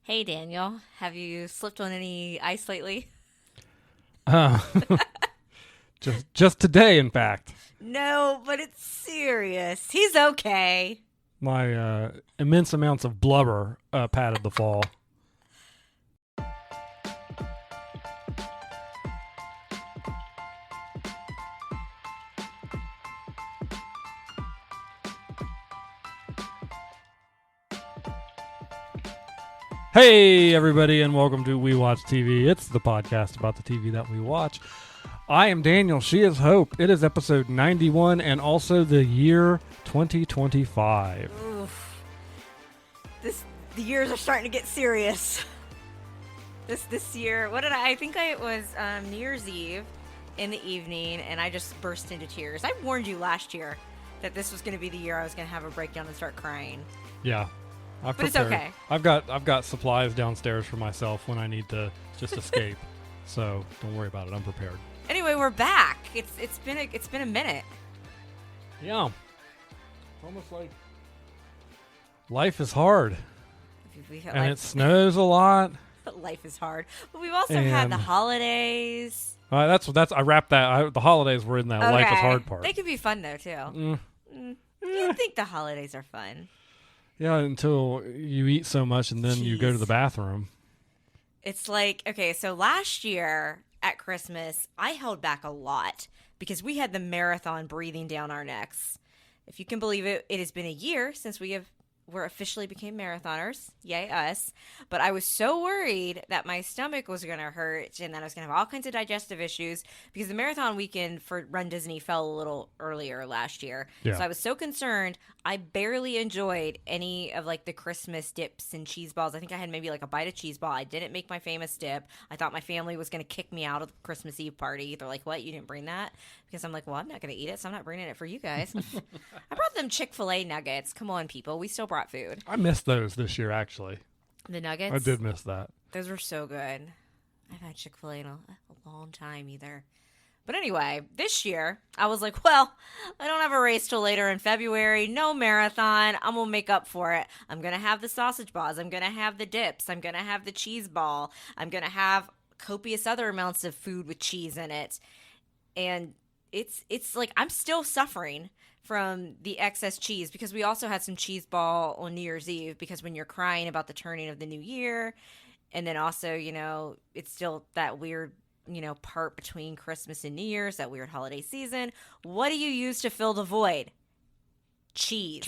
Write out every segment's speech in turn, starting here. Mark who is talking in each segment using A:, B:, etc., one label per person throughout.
A: Hey, Daniel, have you slipped on any ice lately?
B: Uh, just today, in fact,
A: No, but it's serious. He's okay.
B: my immense amounts of blubber padded the fall. Hey, everybody, and welcome to We Watch TV. It's the podcast about the TV that we watch. I am Daniel. She is Hope. It is episode 91 and also the year 2025.
A: Oof. The years are starting to get serious. This year, I think it was New Year's Eve in the evening, and I just burst into tears. I warned you last year that this was going to be the year I was going to have a breakdown and start crying.
B: Yeah.
A: But it's okay.
B: I've got supplies downstairs for myself when I need to just escape. So don't worry about it. I'm prepared.
A: Anyway, we're back. It's been a minute.
B: Yeah. Almost like life is hard. And it snows a lot.
A: Life is hard. But we've also had the holidays.
B: That's I wrapped that. The holidays were in that life is hard part.
A: They can be fun though too. I think the holidays are fun.
B: Yeah, until you eat so much and then you go to the bathroom.
A: It's like, okay, so last year at Christmas, I held back a lot because we had the marathon breathing down our necks. If you can believe it, it has been a year since we're officially became marathoners. Yay, us. But I was so worried that my stomach was going to hurt and that I was going to have all kinds of digestive issues because the marathon weekend for Run Disney fell a little earlier last year.
B: Yeah.
A: So I was so concerned. I barely enjoyed any of like the Christmas dips and cheese balls. I think I had maybe like a bite of cheese ball. I didn't make my famous dip. I thought my family was going to kick me out of the Christmas Eve party. They're like, what? You didn't bring that? Because I'm like, well, I'm not going to eat it, so I'm not bringing it for you guys. I brought them Chick-fil-A nuggets. Come on, people. We still brought food.
B: I missed those this year, actually.
A: The nuggets?
B: I did miss that.
A: Those were so good. I've had Chick-fil-A in a long time either. But anyway, this year, I was like, well, I don't have a race till later in February. No marathon. I'm going to make up for it. I'm going to have the sausage balls. I'm going to have the dips. I'm going to have the cheese ball. I'm going to have copious other amounts of food with cheese in it. And it's like I'm still suffering from the excess cheese because we also had some cheese ball on New Year's Eve because when you're crying about the turning of the new year, and then also, it's still that weird, part between Christmas and New Year's, that weird holiday season. What do you use to fill the void? Cheese.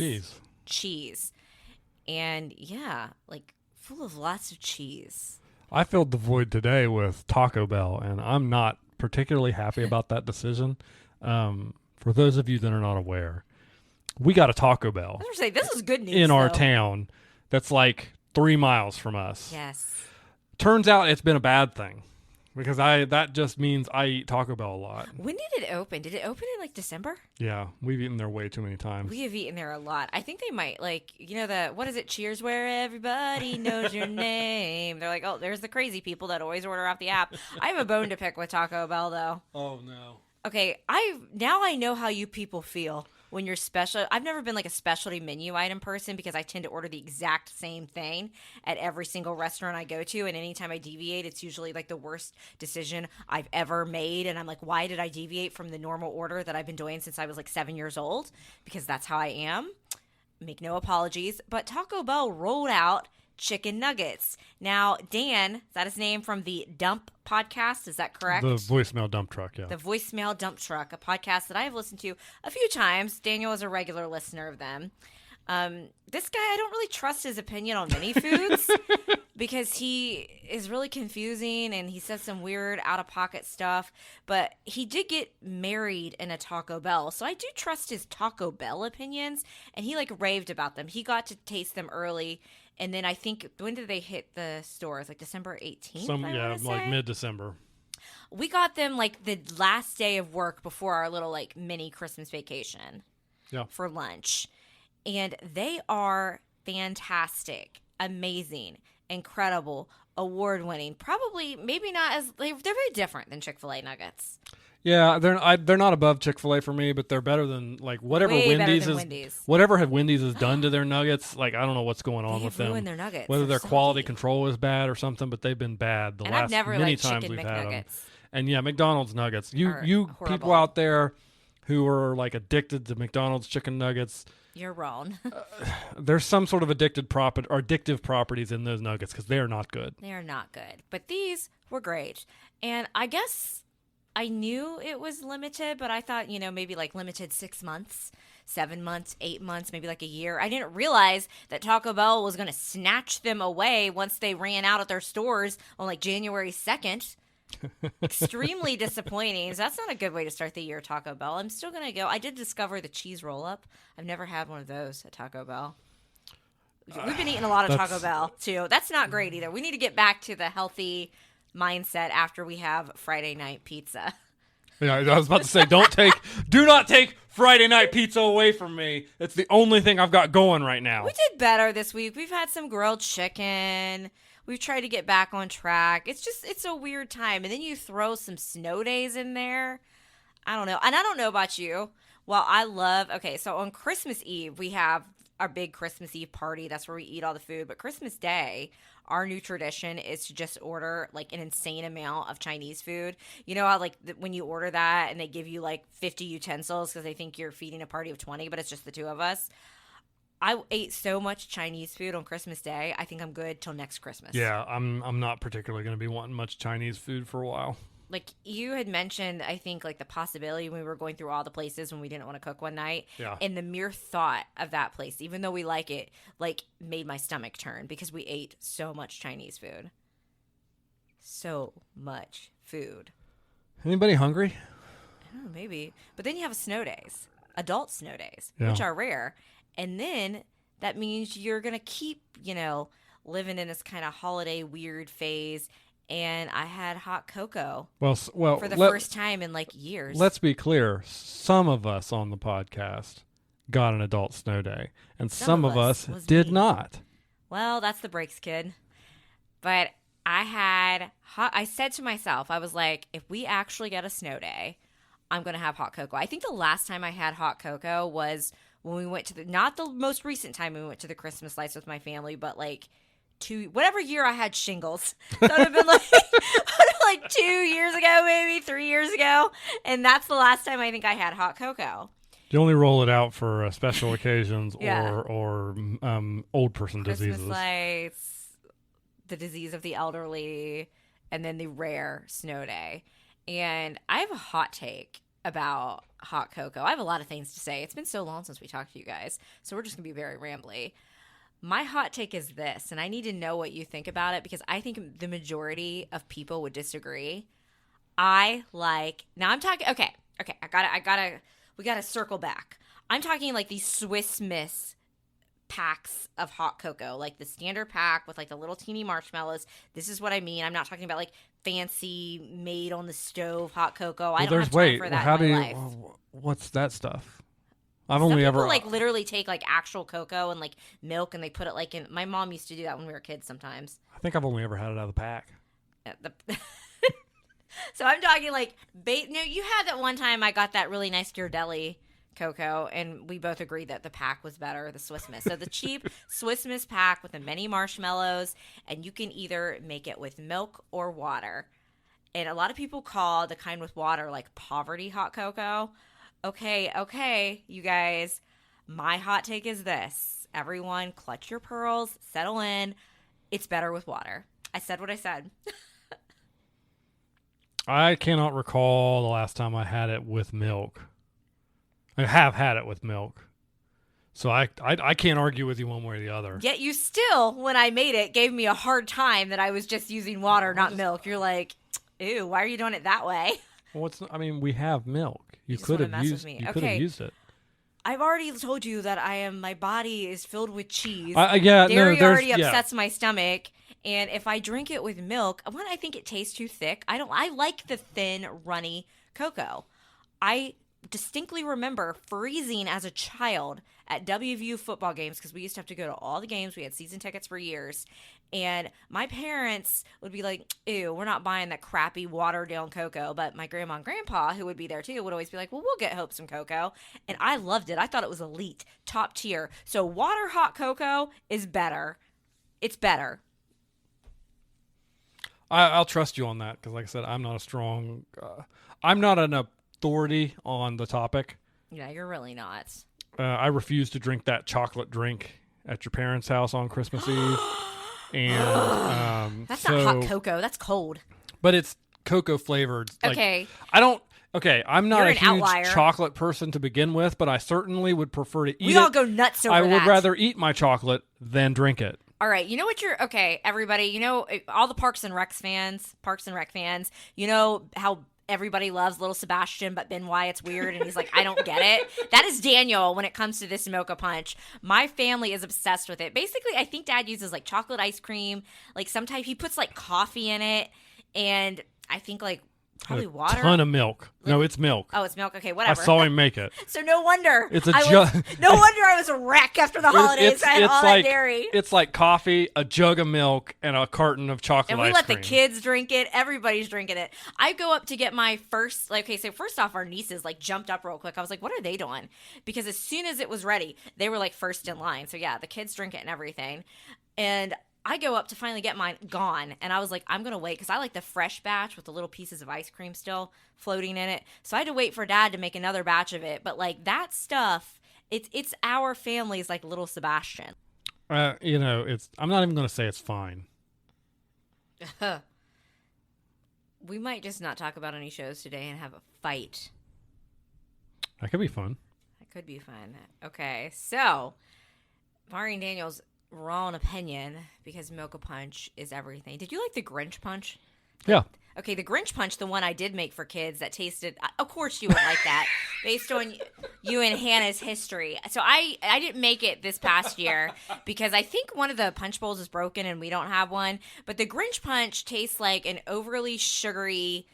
A: And yeah, like full of lots of cheese.
B: I filled the void today with Taco Bell, and I'm not particularly happy about that decision. For those of you that are not aware, we got a Taco Bell.
A: I was going to say, this is good news
B: in our town that's like 3 miles from us.
A: Yes.
B: Turns out it's been a bad thing because that just means I eat Taco Bell a lot.
A: When did it open? Did it open in like December?
B: Yeah, we've eaten there way too many times.
A: We have eaten there a lot. I think they might what is it? Cheers, where everybody knows your name. They're like, oh, there's the crazy people that always order off the app. I have a bone to pick with Taco Bell though.
B: Oh no.
A: Okay, I know how you people feel when you're special. I've never been like a specialty menu item person because I tend to order the exact same thing at every single restaurant I go to, and anytime I deviate, it's usually like the worst decision I've ever made, and I'm like, why did I deviate from the normal order that I've been doing since I was like 7 years old? Because that's how I am. Make no apologies, but Taco Bell rolled out chicken nuggets. Now, Dan, is that his name from the Dump podcast? Is that correct?
B: The voicemail dump truck, yeah.
A: The voicemail dump truck, a podcast that I have listened to a few times. Daniel is a regular listener of them. This guy, I don't really trust his opinion on many foods because he is really confusing and he says some weird out-of-pocket stuff. But he did get married in a Taco Bell, so I do trust his Taco Bell opinions. And he like raved about them. He got to taste them early. And then I think, when did they hit the stores? Like December 18th?
B: Like mid-December.
A: We got them like the last day of work before our little like mini Christmas vacation.
B: Yeah.
A: For lunch. And they are fantastic, amazing, incredible, award-winning. Probably, maybe not as they're very different than Chick-fil-A nuggets.
B: Yeah, they're not above Chick-fil-A for me, but they're better than like whatever
A: Way better
B: Wendy's
A: than
B: is.
A: Wendy's.
B: Whatever Wendy's has done to their nuggets, like I don't know what's going on
A: They
B: with
A: have
B: them.
A: ruined their nuggets.
B: Whether
A: They're
B: their quality
A: soggy.
B: control is bad or something, but they've been bad the
A: And I've
B: last
A: never
B: many
A: liked
B: times
A: chicken
B: we've had them.
A: McNuggets.
B: And yeah, McDonald's nuggets. You
A: Are
B: people
A: horrible.
B: out there who are like addicted to McDonald's chicken nuggets,
A: You're wrong.
B: there's some sort of addictive properties in those nuggets because they are not good.
A: They are not good. But these were great. And I guess I knew it was limited, but I thought, maybe like limited 6 months, 7 months, 8 months, maybe like a year. I didn't realize that Taco Bell was going to snatch them away once they ran out at their stores on like January 2nd. Extremely disappointing. So that's not a good way to start the year, Taco Bell. I'm still going to go. I did discover the cheese roll-up. I've never had one of those at Taco Bell. We've been eating a lot of Taco Bell, too. That's not great either. We need to get back to the healthy mindset after we have Friday night pizza.
B: Yeah, I was about to say, do not take Friday night pizza away from me. It's the only thing I've got going right now.
A: We did better this week. We've had some grilled chicken. We've tried to get back on track. It's a weird time. And then you throw some snow days in there. I don't know. And I don't know about you. Well, so on Christmas Eve, we have our big Christmas Eve party. That's where we eat all the food. But Christmas Day, our new tradition is to just order like an insane amount of Chinese food. You know how like when you order that and they give you like 50 utensils because they think you're feeding a party of 20, but it's just the two of us. I ate so much Chinese food on Christmas Day. I think I'm good till next Christmas.
B: Yeah, I'm not particularly going to be wanting much Chinese food for a while.
A: Like you had mentioned, I think like the possibility when we were going through all the places when we didn't want to cook one night.
B: Yeah.
A: And the mere thought of that place, even though we like it, like made my stomach turn because we ate so much Chinese food. So much food.
B: Anybody hungry?
A: I don't know, maybe. But then you have snow days, adult snow days,
B: Yeah.
A: which are rare. And then that means you're going to keep, living in this kind of holiday weird phase. And I had hot cocoa
B: Well,
A: for the first time in like years.
B: Let's be clear. Some of us on the podcast got an adult snow day, and some of us did
A: me.
B: not.
A: Well, that's the breaks, kid. But I said to myself, I was like, if we actually get a snow day, I'm going to have hot cocoa. I think the last time I had hot cocoa was when we went to not the most recent time we went to the Christmas lights with my family, but like whatever year I had shingles. That would have been like 2 years ago, maybe 3 years ago. And that's the last time I think I had hot cocoa.
B: You only roll it out for special occasions
A: Yeah.
B: or old person
A: Christmas
B: diseases.
A: lights, the disease of the elderly, and then the rare snow day. And I have a hot take about hot cocoa. I have a lot of things to say. It's been so long since we talked to you guys, so we're just going to be very rambly. My hot take is this, and I need to know what you think about it because I think the majority of people would disagree. Now I'm talking, okay, we gotta circle back. I'm talking like these Swiss Miss packs of hot cocoa, like the standard pack with like the little teeny marshmallows. This is what I mean. I'm not talking about like fancy made on the stove hot cocoa. I don't have time for that in my life.
B: What's that stuff? I've
A: Some
B: only
A: people
B: ever
A: like literally take like actual cocoa and like milk and they put it like in. My mom used to do that when we were kids sometimes.
B: I think I've only ever had it out of the pack.
A: So I'm talking like you had that one time I got that really nice Ghirardelli cocoa and we both agreed that the pack was better, the Swiss Miss. So the cheap Swiss Miss pack with the mini marshmallows, and you can either make it with milk or water. And a lot of people call the kind with water like poverty hot cocoa. Okay, you guys, my hot take is this. Everyone clutch your pearls, settle in. It's better with water. I said what I said.
B: I cannot recall the last time I had it with milk. I have had it with milk. So I can't argue with you one way or the other.
A: Yet you still, when I made it, gave me a hard time that I was just using water, not milk. You're like, ew, why are you doing it that way?
B: Well, we have milk. You
A: just
B: could
A: wanna
B: have
A: mess
B: used.
A: with me.
B: You could have
A: Okay.
B: used it.
A: I've already told you that my body is filled with cheese.
B: Yeah,
A: Dairy
B: no,
A: already upsets my stomach. And if I drink it with milk, one, I think it tastes too thick. I like the thin, runny cocoa. I distinctly remember freezing as a child at WVU football games because we used to have to go to all the games. We had season tickets for years. And my parents would be like, ew, we're not buying that crappy watered down cocoa. But my grandma and grandpa, who would be there too, would always be like, well, we'll get Hope some cocoa. And I loved it. I thought it was elite, top tier. So water hot cocoa is better. It's better.
B: I'll trust you on that because, like I said, I'm not a strong. I'm not an authority on the topic.
A: Yeah, you're really not.
B: I refuse to drink that chocolate drink at your parents' house on Christmas Eve. And
A: that's not hot cocoa. That's cold.
B: But it's cocoa flavored.
A: Okay.
B: I'm not
A: You're
B: a
A: an
B: huge
A: outlier.
B: chocolate person to begin with, but I certainly would prefer to eat it.
A: We all go nuts over
B: I
A: that.
B: would rather eat my chocolate than drink it.
A: All right, you know what everybody, you know, all the Parks and Rec fans, you know how everybody loves Little Sebastian, but Ben Wyatt's weird, and he's like, I don't get it. That is Daniel when it comes to this mocha punch. My family is obsessed with it. Basically, I think Dad uses like chocolate ice cream, like sometimes he puts like coffee in it, and I think like probably water.
B: A ton of milk. No, it's milk.
A: Oh, it's milk. Okay,
B: I
A: whatever.
B: saw him make it.
A: So no wonder.
B: It's
A: no wonder I was a wreck after the holidays. I had all that dairy.
B: It's like coffee, a jug of milk, and a carton of chocolate
A: and we
B: ice
A: let
B: cream.
A: the kids drink it. Everybody's drinking it. I go up to get my first, like, okay, so first off, our nieces, like, jumped up real quick. I was like, what are they doing? Because as soon as it was ready, they were, like, first in line. So, yeah, the kids drink it and everything. And I go up to finally get mine gone, and I was like, I'm going to wait, because I like the fresh batch with the little pieces of ice cream still floating in it. So I had to wait for Dad to make another batch of it. But, like, that stuff, it's our family's, like, Little Sebastian.
B: You know, I'm not even going to say it's fine.
A: We might just not talk about any shows today and have a fight.
B: That could be fun.
A: That could be fun. Okay, so Mari and Daniel's wrong opinion because mocha punch is everything. Did you like the Grinch punch?
B: Yeah.
A: Okay, the Grinch punch, the one I did make for kids that tasted, of course you would like that, based on you and Hannah's history. So I didn't make it this past year because I think one of the punch bowls is broken and we don't have one. But the Grinch punch tastes like an overly sugary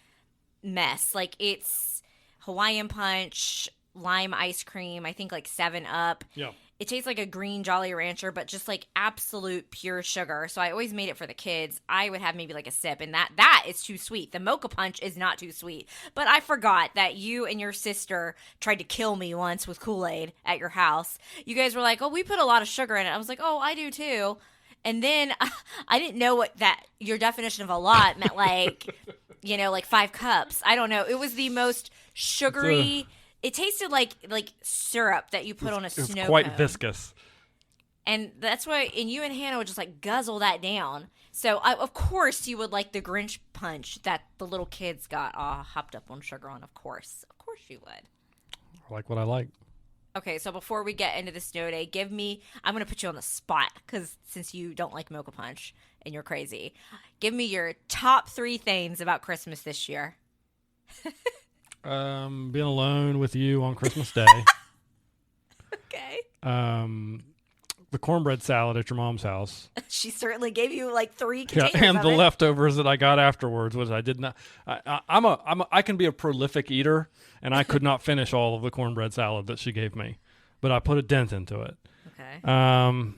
A: mess. Like it's Hawaiian punch, lime ice cream, I think like 7-Up.
B: Yeah.
A: It tastes like a green Jolly Rancher, but just like absolute pure sugar. So I always made it for the kids. I would have maybe like a sip, and that is too sweet. The mocha punch is not too sweet. But I forgot that you and your sister tried to kill me once with Kool-Aid at your house. You guys were like, oh, we put a lot of sugar in it. I was like, oh, I do too. And then I didn't know what that your definition of a lot meant, like, you know, like 5 cups. I don't know. It was the most sugary. It tasted like syrup that you put on a snow cone.
B: It's quite viscous.
A: And that's why, and you and Hannah would just like guzzle that down. So, of course, you would like the Grinch punch that the little kids got all hopped up on sugar on. Of course you would.
B: I like what I like.
A: Okay, so before we get into the snow day, I'm going to put you on the spot because since you don't like mocha punch and you're crazy, give me your top 3 things about Christmas this year.
B: Being alone with you on Christmas Day.
A: Okay.
B: The cornbread salad at your mom's house.
A: She certainly gave you like 3 containers.
B: Yeah, and
A: of
B: the
A: it.
B: leftovers that I got afterwards, which I did not. I can be a prolific eater, and I could not finish all of the cornbread salad that she gave me, but I put a dent into it.
A: Okay.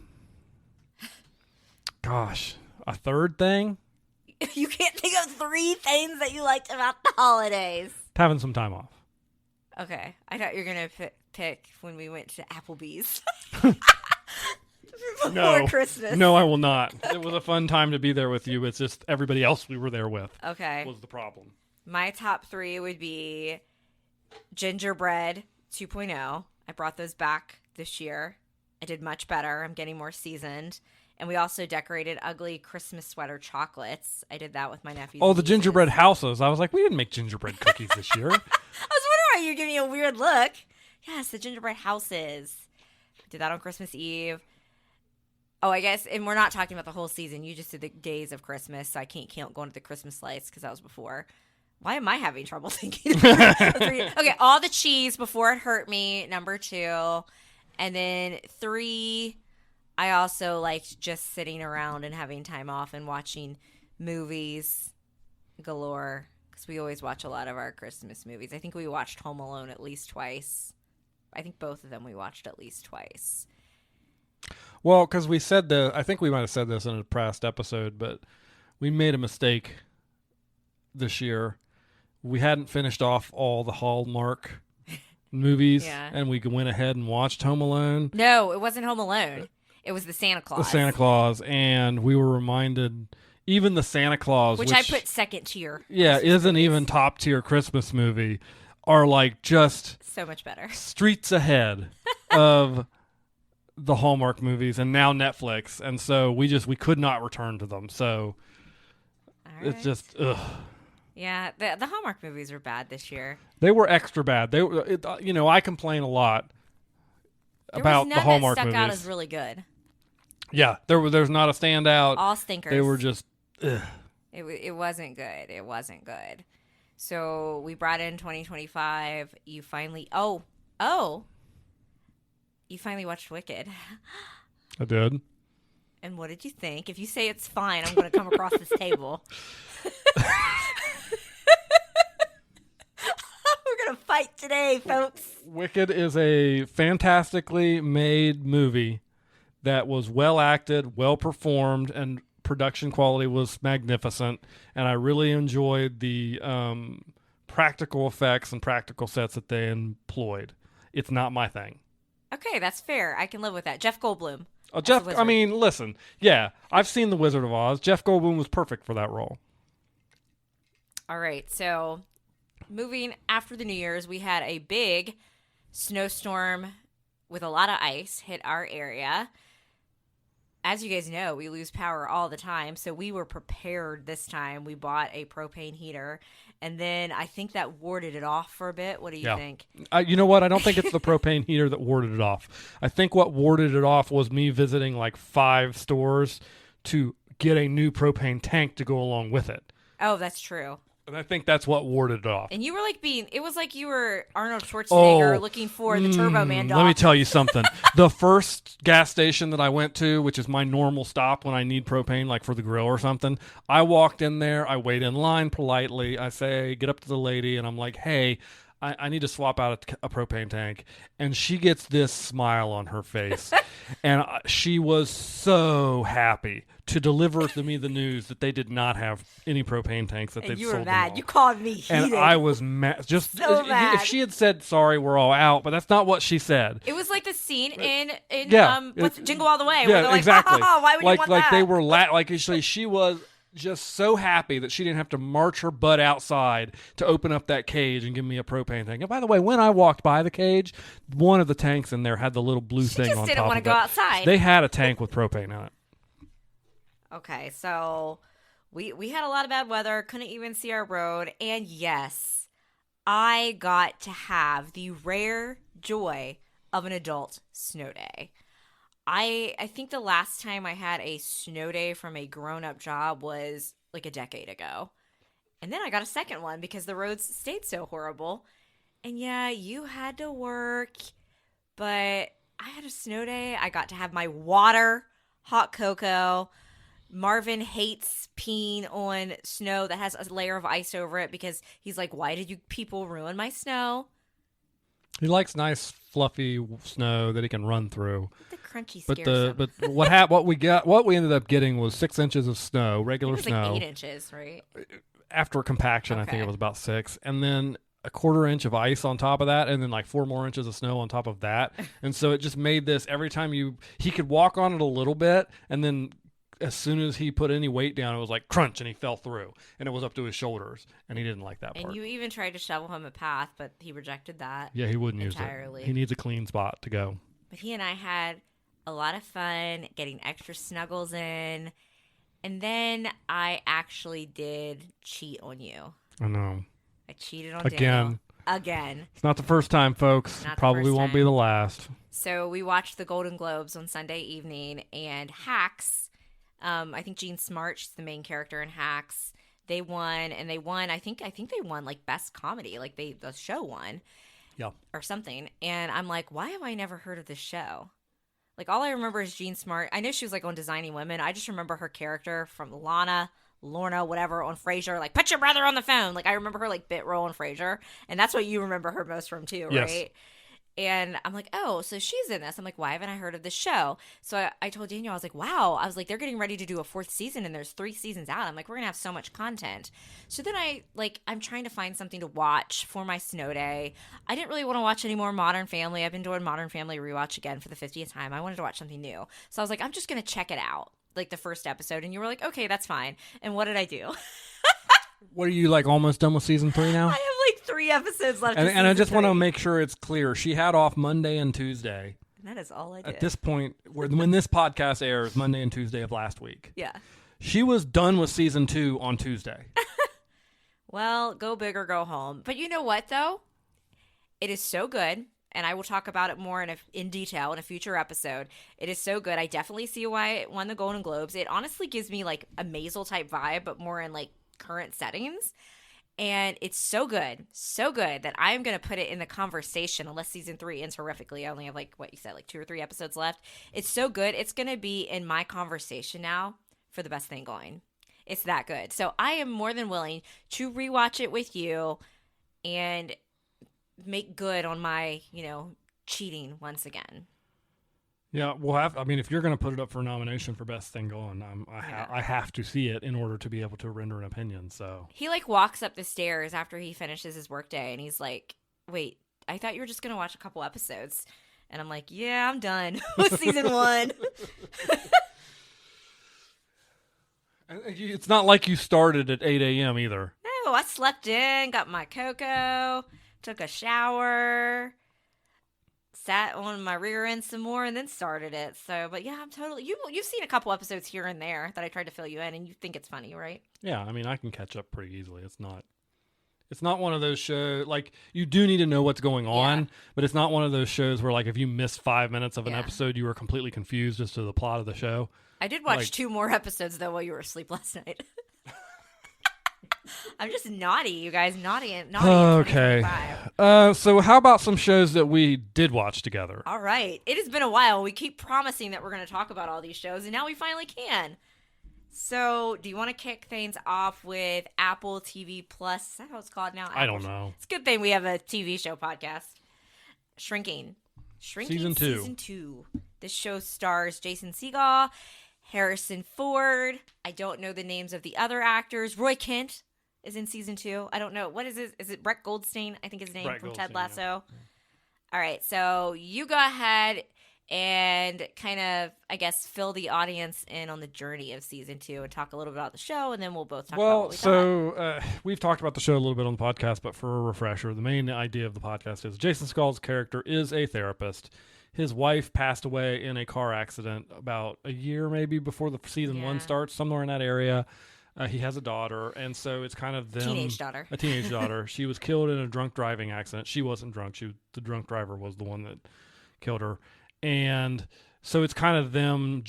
B: Gosh, a third thing.
A: You can't think of 3 things that you liked about the holidays.
B: Having some time off.
A: Okay. I thought you were going to pick when we went to Applebee's. Before Christmas.
B: No, I will not. It was a fun time to be there with you. It's just everybody else we were there with.
A: Okay.
B: Was the problem.
A: My top 3 would be gingerbread 2.0. I brought those back this year. I did much better. I'm getting more seasoned. And we also decorated ugly Christmas sweater chocolates. I did that with my nephews.
B: Oh, the gingerbread houses. I was like, we didn't make gingerbread cookies this year.
A: I was wondering why you're giving me a weird look. Yes, the gingerbread houses. Did that on Christmas Eve. Oh, I guess, and we're not talking about the whole season. You just did the days of Christmas, so I can't count going to the Christmas lights because that was before. Why am I having trouble thinking? Okay, all the cheese before it hurt me, number 2. And then 3... I also liked just sitting around and having time off and watching movies galore because we always watch a lot of our Christmas movies. I think we watched Home Alone at least twice. I think both of them we watched at least twice.
B: Well, because we said I think we might have said this in a past episode, but we made a mistake this year. We hadn't finished off all the Hallmark movies,
A: Yeah.
B: and we went ahead and watched Home Alone.
A: No, it wasn't Home Alone. It was the Santa Claus.
B: The Santa Claus, and we were reminded, even the Santa Claus,
A: which I put second tier.
B: Yeah,
A: Christmas
B: isn't
A: movies.
B: even top tier Christmas movie, are like just
A: So much better.
B: streets ahead of the Hallmark movies, and now Netflix, and so we could not return to them. So
A: All
B: it's
A: right.
B: just ugh.
A: Yeah, the Hallmark movies were bad this year.
B: They were extra bad. They were, I complain a lot
A: There
B: about
A: was none
B: the Hallmark
A: that stuck
B: movies.
A: out as really good.
B: Yeah, there's not a standout.
A: All stinkers.
B: They were just ugh.
A: It wasn't good. It wasn't good. So we brought in 2025. You finally you finally watched Wicked.
B: I did.
A: And what did you think? If you say it's fine, I'm going to come across this table. We're going to fight today, folks.
B: Wicked is a fantastically made movie that was well acted, well performed, and production quality was magnificent. And I really enjoyed the practical effects and practical sets that they employed. It's not my thing.
A: Okay, that's fair. I can live with that. Jeff Goldblum.
B: Oh,
A: That's the
B: Jeff, I
A: wizard.
B: mean, listen. Yeah, I've seen The Wizard of Oz. Jeff Goldblum was perfect for that role.
A: All right, so moving after the New Year's, we had a big snowstorm with a lot of ice hit our area. As you guys know, we lose power all the time, so we were prepared this time. We bought a propane heater, and then I think that warded it off for a bit. What do you
B: Yeah.
A: think?
B: You know what? I don't think it's the propane heater that warded it off. I think what warded it off was me visiting like 5 stores to get a new propane tank to go along with it.
A: Oh, that's true.
B: And I think that's what warded it off.
A: And you were like it was like you were Arnold Schwarzenegger
B: Oh,
A: looking for the Turbo Man dog.
B: Let me tell you something. The first gas station that I went to, which is my normal stop when I need propane, like for the grill or something, I walked in there. I wait in line politely. I say, get up to the lady, and I'm like, hey, I need to swap out a propane tank. And she gets this smile on her face. And she was so happy to deliver to me the news that they did not have any propane tanks, that
A: And
B: they'd
A: you
B: sold
A: were
B: them
A: mad.
B: all.
A: You called me heated.
B: And I was mad. Just
A: So mad.
B: if she had said sorry, we're all out, but that's not what she said.
A: It was like the scene in
B: Yeah,
A: what's Jingle All the Way.
B: Yeah,
A: where they're like,
B: exactly.
A: Oh, why would
B: like
A: you want
B: like
A: that?
B: they were like she was just so happy that she didn't have to march her butt outside to open up that cage and give me a propane tank. And by the way, when I walked by the cage, one of the tanks in there had the little blue thing
A: just
B: on
A: didn't
B: top
A: wanna
B: of
A: go
B: it.
A: outside.
B: They had a tank with propane in it.
A: Okay, so we had a lot of bad weather, couldn't even see our road, and yes, I got to have the rare joy of an adult snow day. I think the last time I had a snow day from a grown-up job was like a decade ago. And then I got a second one because the roads stayed so horrible. And yeah, you had to work, but I had a snow day. I got to have my water, hot cocoa. Marvin hates peeing on snow that has a layer of ice over it because he's like, why did you people ruin my snow?
B: He likes nice fluffy snow that he can run through.
A: The crunchy
B: But
A: scares him.
B: what we ended up getting was 6 inches of snow, regular
A: It was
B: snow.
A: like 8 inches, right?
B: After compaction, I think
A: Okay.
B: it was about 6, and then a quarter inch of ice on top of that, and then like 4 more inches of snow on top of that. And so it just made this, every time he could walk on it a little bit, and then as soon as he put any weight down, it was like crunch, and he fell through, and it was up to his shoulders, and he didn't like that part.
A: And you even tried to shovel him a path, but he rejected that.
B: Yeah, he wouldn't
A: entirely.
B: use it. He needs a clean spot to go.
A: But he and I had a lot of fun getting extra snuggles in. And then I actually did cheat on you.
B: I know.
A: I cheated on
B: Again.
A: Daniel. Again.
B: It's not the first time, folks.
A: Not the
B: Probably
A: first
B: won't be
A: time.
B: the last.
A: So we watched the Golden Globes on Sunday evening, and Hacks, I think Jean Smart, she's the main character in Hacks. They won, and they won. I think they won like best comedy, like the show won,
B: Yeah.
A: or something. And I'm like, why have I never heard of this show? Like all I remember is Jean Smart. I know she was like on Designing Women. I just remember her character from Lorna, whatever, on Frasier. Like, put your brother on the phone. Like I remember her like bit role on Frasier, and that's what you remember her most from too,
B: Yes.
A: right? And I'm like, oh, so she's in this. I'm like, why haven't I heard of this show? So I told Daniel, I was like, wow. I was like, they're getting ready to do a 4th season and there's 3 seasons out. I'm like, we're going to have so much content. So then I'm trying to find something to watch for my snow day. I didn't really want to watch any more Modern Family. I've been doing Modern Family rewatch again for the 50th time. I wanted to watch something new. So I was like, I'm just going to check it out, like the first episode. And you were like, okay, that's fine. And what did I do?
B: What are you, like, almost done with season 3 now?
A: I have like 3 episodes left.
B: And I just want to make sure it's clear. She had off Monday and Tuesday.
A: And that is all I did.
B: At this point, when this podcast airs, Monday and Tuesday of last week.
A: Yeah.
B: She was done with season 2 on Tuesday.
A: Well, go big or go home. But you know what, though? It is so good, and I will talk about it more in detail in a future episode. It is so good. I definitely see why it won the Golden Globes. It honestly gives me like a Maisel-type vibe, but more in like current settings. And it's so good that I'm going to put it in the conversation unless season 3 ends horrifically. I only have like what you said, like 2 or 3 episodes left. It's so good. It's going to be in my conversation now for the best thing going. It's that good. So I am more than willing to rewatch it with you and make good on my, cheating once again.
B: Yeah, if you're going to put it up for a nomination for best thing going, I have to see it in order to be able to render an opinion. So
A: he like walks up the stairs after he finishes his workday, and he's like, "Wait, I thought you were just going to watch a couple episodes." And I'm like, "Yeah, I'm done with season 1."
B: It's not like you started at 8 a.m. either.
A: No, I slept in, got my cocoa, took a shower, sat on my rear end some more, and then started it. So, but yeah, I'm totally. You've seen a couple episodes here and there that I tried to fill you in, and you think it's funny, right?
B: Yeah, I mean, I can catch up pretty easily. It's not one of those shows, like, you do need to know what's going on, but it's not one of those shows where, like, if you miss 5 minutes of an episode, you are completely confused as to the plot of the show.
A: I did watch 2 more episodes, though, while you were asleep last night. I'm just naughty, you guys. Naughty.
B: Okay. So how about some shows that we did watch together?
A: All right. It has been a while. We keep promising that we're going to talk about all these shows, and now we finally can. So, do you want to kick things off with Apple TV Plus? Is that how it's called now?
B: I don't know.
A: It's a good thing we have a TV show podcast. Shrinking
B: Season 2.
A: Season 2. This show stars Jason Segel, Harrison Ford. I don't know the names of the other actors. Roy Kent is in season 2. I don't know. What is it? Is it Brett Goldstein? I think his name
B: Brett
A: from
B: Goldstein,
A: Ted Lasso.
B: Yeah.
A: All right. So you go ahead and kind of, I guess, fill the audience in on the journey of season 2 and talk a little bit about the show, and then we'll both talk about what we thought.
B: We've talked about the show a little bit on the podcast, but for a refresher, the main idea of the podcast is Jason Segel's character is a therapist. His wife passed away in a car accident about a year maybe before the season 1 starts, somewhere in that area. He has a daughter, and so it's kind of them. A teenage daughter. She was killed in a drunk driving accident. She wasn't drunk. The drunk driver was the one that killed her. And so it's kind of them,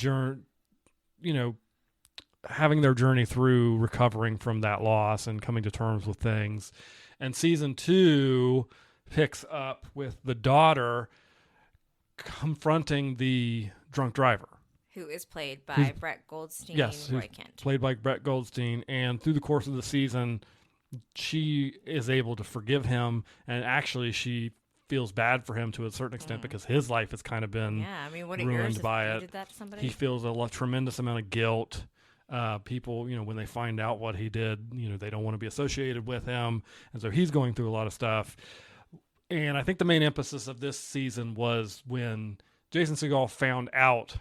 B: having their journey through recovering from that loss and coming to terms with things. And season 2 picks up with the daughter confronting the drunk driver,
A: who is played by Brett Goldstein.
B: Yes,
A: Roy Kent.
B: Played by Brett Goldstein. And through the course of the season, she is able to forgive him, and actually she feels bad for him to a certain extent because his life has kind of been ruined by it.
A: Did that to somebody?
B: He feels tremendous amount of guilt. People, when they find out what he did, they don't want to be associated with him, and so he's going through a lot of stuff. And I think the main emphasis of this season was when Jason Segel found out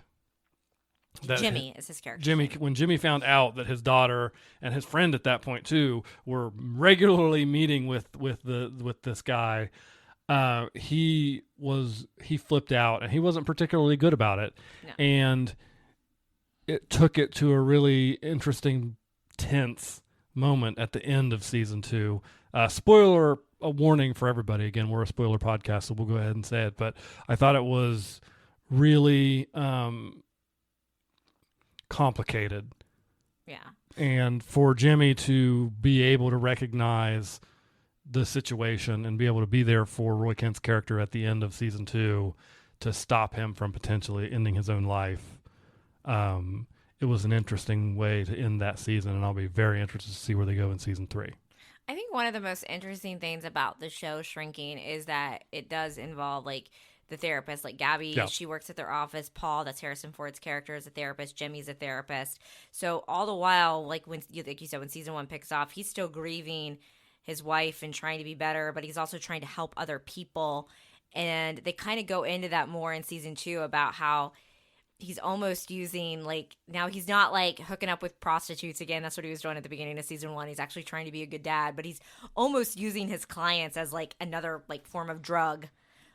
B: that
A: Jimmy is his character.
B: When Jimmy found out that his daughter and his friend at that point too were regularly meeting with this guy, he flipped out, and he wasn't particularly good about it.
A: No.
B: And it took it to a really interesting, tense moment at the end of season 2. A warning for everybody. Again, we're a spoiler podcast, so we'll go ahead and say it. But I thought it was really complicated.
A: Yeah.
B: And for Jimmy to be able to recognize the situation and be able to be there for Roy Kent's character at the end of season 2 to stop him from potentially ending his own life. It was an interesting way to end that season, and I'll be very interested to see where they go in season 3.
A: I think one of the most interesting things about the show Shrinking is that it does involve like the therapist, like Gabby,
B: Yeah.
A: she works at their office. Paul, that's Harrison Ford's character, is a therapist. Jimmy's a therapist. So all the while, like like you said, when season 1 picks off, he's still grieving his wife and trying to be better, but he's also trying to help other people. And they kind of go into that more in season 2 about how he's almost using, like, now he's not like hooking up with prostitutes again. That's what he was doing at the beginning of season 1. He's actually trying to be a good dad, but he's almost using his clients as like another like form of drug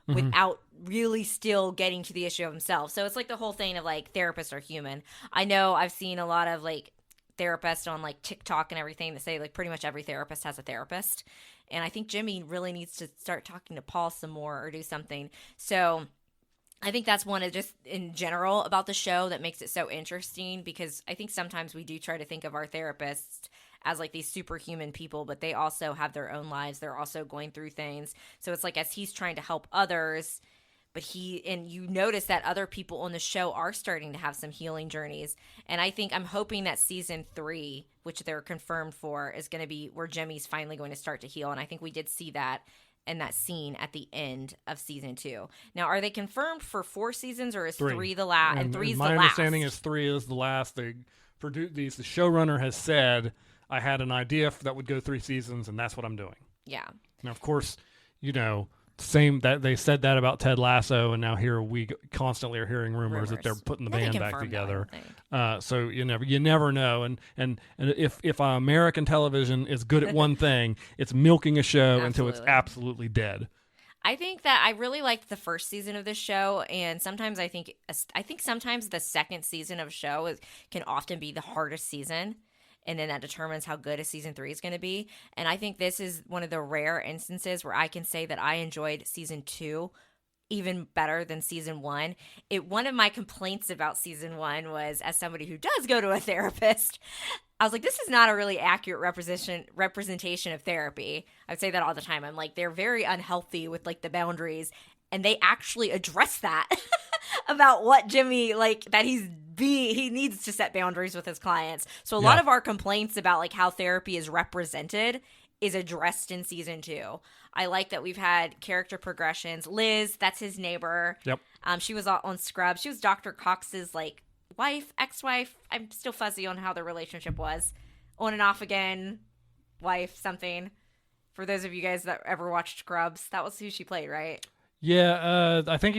A: without really still getting to the issue of himself. So it's like the whole thing of like therapists are human. I know I've seen a lot of like therapists on like TikTok and everything that say like pretty much every therapist has a therapist. And I think Jimmy really needs to start talking to Paul some more or do something. So I think that's one of just in general about the show that makes it so interesting, because I think sometimes we do try to think of our therapists as like these superhuman people, but they also have their own lives. They're also going through things. So it's like as he's trying to help others, but you notice that other people on the show are starting to have some healing journeys. And I'm hoping that season 3, which they're confirmed for, is going to be where Jimmy's finally going to start to heal. And I think we did see that in that scene at the end of season 2. Now, are they confirmed for 4 seasons, or is 3 the last? And 3's the last.
B: My understanding is 3 is the last. They produced these. The showrunner has said, I had an idea that would go 3 seasons, and that's what I'm doing.
A: Yeah.
B: Now, of course, same that they said that about Ted Lasso, and now here we constantly are hearing rumors that they're putting the band back together. So you never know. And if American television is good at one thing, it's milking a show until it's absolutely dead.
A: I think that I really liked the first season of this show, and sometimes I think sometimes the second season of a show can often be the hardest season. And then that determines how good a season 3 is going to be. And I think this is one of the rare instances where I can say that I enjoyed season 2 even better than season 1. One of my complaints about season 1 was, as somebody who does go to a therapist, I was like, this is not a really accurate representation of therapy. I would say that all the time. I'm like, they're very unhealthy with like the boundaries. And they actually address that about what Jimmy, like, that he needs to set boundaries with his clients. So a lot of our complaints about like how therapy is represented is addressed in season 2. I like that we've had character progressions. Liz, that's his neighbor.
B: Yep.
A: She was on Scrubs. She was Dr. Cox's like wife, ex-wife. I'm still fuzzy on how their relationship was. On and off again, wife, something. For those of you guys that ever watched Scrubs, that was who she played, right?
B: Yeah, I think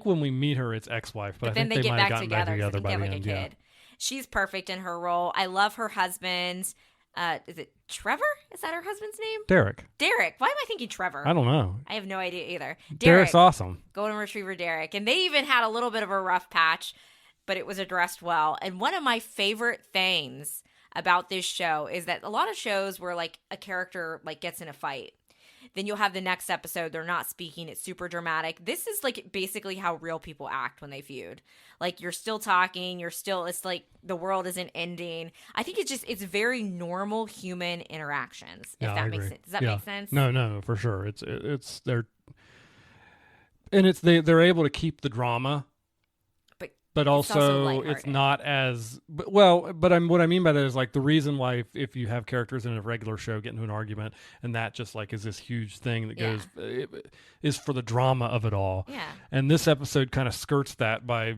B: when we meet her, it's ex-wife, but I
A: then
B: think
A: they
B: might
A: get
B: have
A: back
B: gotten
A: together
B: back together by the
A: like
B: end.
A: a kid. She's perfect in her role. I love her husband. Is it Trevor? Is that her husband's name?
B: Derek.
A: Why am I thinking Trevor?
B: I don't know.
A: I have no idea either.
B: Derek's awesome.
A: Golden Retriever Derek. And they even had a little bit of a rough patch, but it was addressed well. And one of my favorite things about this show is that a lot of shows where like a character like gets in a fight, then you'll have the next episode, they're not speaking, it's super dramatic. This is like basically how real people act when they feud. Like you're still talking, it's like the world isn't ending. I think it's very normal human interactions, if that makes sense. Does that make sense?
B: No, for sure. They're able to keep the drama, but also it's not as what I mean by that is like the reason why if you have characters in a regular show get into an argument and that just like is this huge thing that goes is for the drama of it all.
A: Yeah.
B: And this episode kind of skirts that by,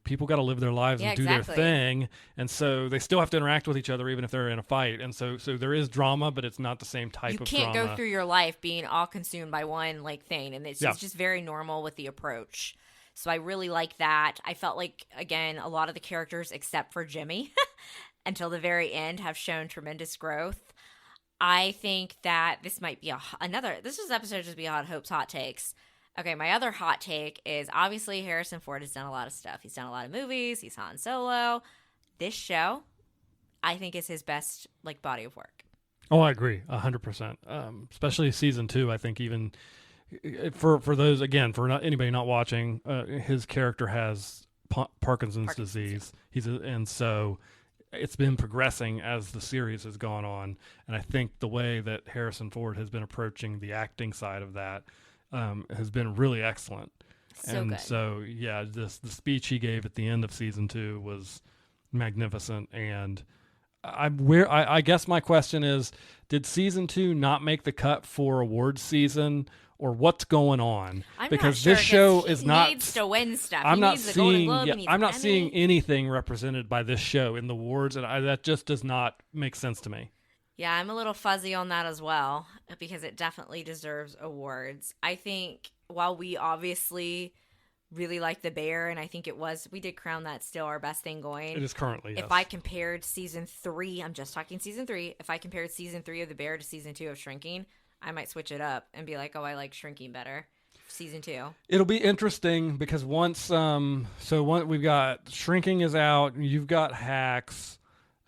B: people got to live their lives and do their thing, and so they still have to interact with each other even if they're in a fight. And so there is drama, but it's not the same type of drama.
A: You can't go through your life being all consumed by one like thing, and it's just very normal with the approach. So I really like that. I felt like, again, a lot of the characters, except for Jimmy, until the very end, have shown tremendous growth. I think that this might be this was episode just beyond Hope's hot takes. Okay, my other hot take is obviously Harrison Ford has done a lot of stuff. He's done a lot of movies. He's Han Solo. This show, I think, is his best like body of work.
B: Oh, I agree 100%. Especially season 2, I think even. For those, again, for anybody not watching, his character has Parkinson's disease. And so it's been progressing as the series has gone on. And I think the way that Harrison Ford has been approaching the acting side of that has been really excellent.
A: Good.
B: So, the speech he gave at the end of season 2 was magnificent. And I guess my question is, did season 2 not make the cut for awards season, or what's going on?
A: I'm
B: Because
A: not sure,
B: this show
A: 'cause
B: is
A: he
B: not.
A: needs to win stuff.
B: I'm
A: he
B: not
A: needs the Golden
B: seeing.
A: Globe.
B: Yeah,
A: He needs
B: I'm
A: an
B: not
A: Emmy.
B: seeing anything represented by this show in the awards, and that just does not make sense to me.
A: Yeah, I'm a little fuzzy on that as well because it definitely deserves awards. I think while we obviously really like The Bear, and I think we did crown that still our best thing going.
B: It is currently. Yes.
A: If I compared season 3, I'm just talking season 3. If I compared season 3 of The Bear to season 2 of Shrinking, I might switch it up and be like, oh, I like Shrinking better. Season 2.
B: It'll be interesting because once we've got Shrinking is out, you've got Hacks.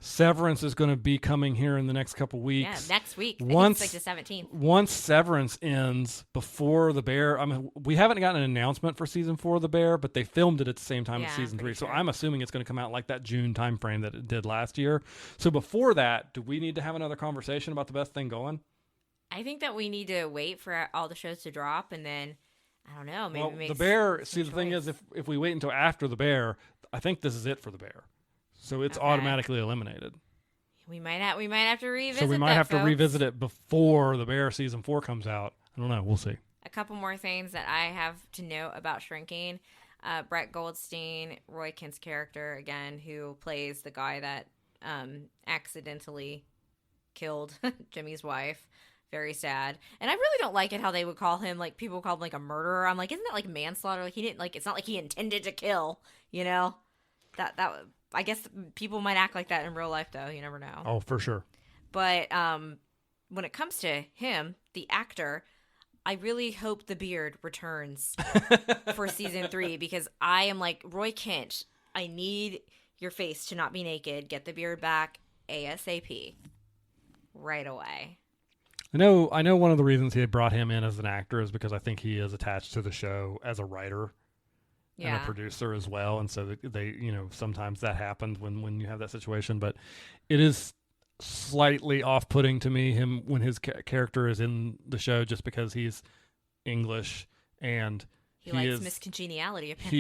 B: Severance is going to be coming here in the next couple weeks.
A: Yeah, next week.
B: Once,
A: it's like the 17th.
B: Once Severance ends before The Bear, I mean, we haven't gotten an announcement for season 4 of The Bear, but they filmed it at the same time as season 3. So I'm assuming it's going to come out like that June timeframe that it did last year. So before that, do we need to have another conversation about the best thing going?
A: I think that we need to wait for all the shows to drop, and then I don't know. Maybe make
B: The Bear. See, the
A: choice.
B: thing is, if we wait until after The Bear, I think this is it for The Bear. So it's automatically eliminated.
A: We might have to revisit.
B: So we might have
A: folks.
B: to revisit it before The Bear season 4 comes out. I don't know. We'll see.
A: A couple more things that I have to note about Shrinking. Brett Goldstein, Roy Kent's character again, who plays the guy that accidentally killed Jimmy's wife. Very sad. And I really don't like it how they would call him, like, people call him like a murderer. I'm like, isn't that like manslaughter? Like, he didn't, like, it's not like he intended to kill, you know? That I guess people might act like that in real life, though. You never know.
B: Oh, for sure.
A: But when it comes to him, the actor, I really hope the beard returns for season 3 because I am like, Roy Kent, I need your face to not be naked. Get the beard back ASAP. Right away.
B: I know one of the reasons he had brought him in as an actor is because I think he is attached to the show as a writer. And a producer as well, and so they sometimes that happens when you have that situation. But it is slightly off-putting to me when his character is in the show just because he's English and
A: he likes Miss Congeniality. Apparently,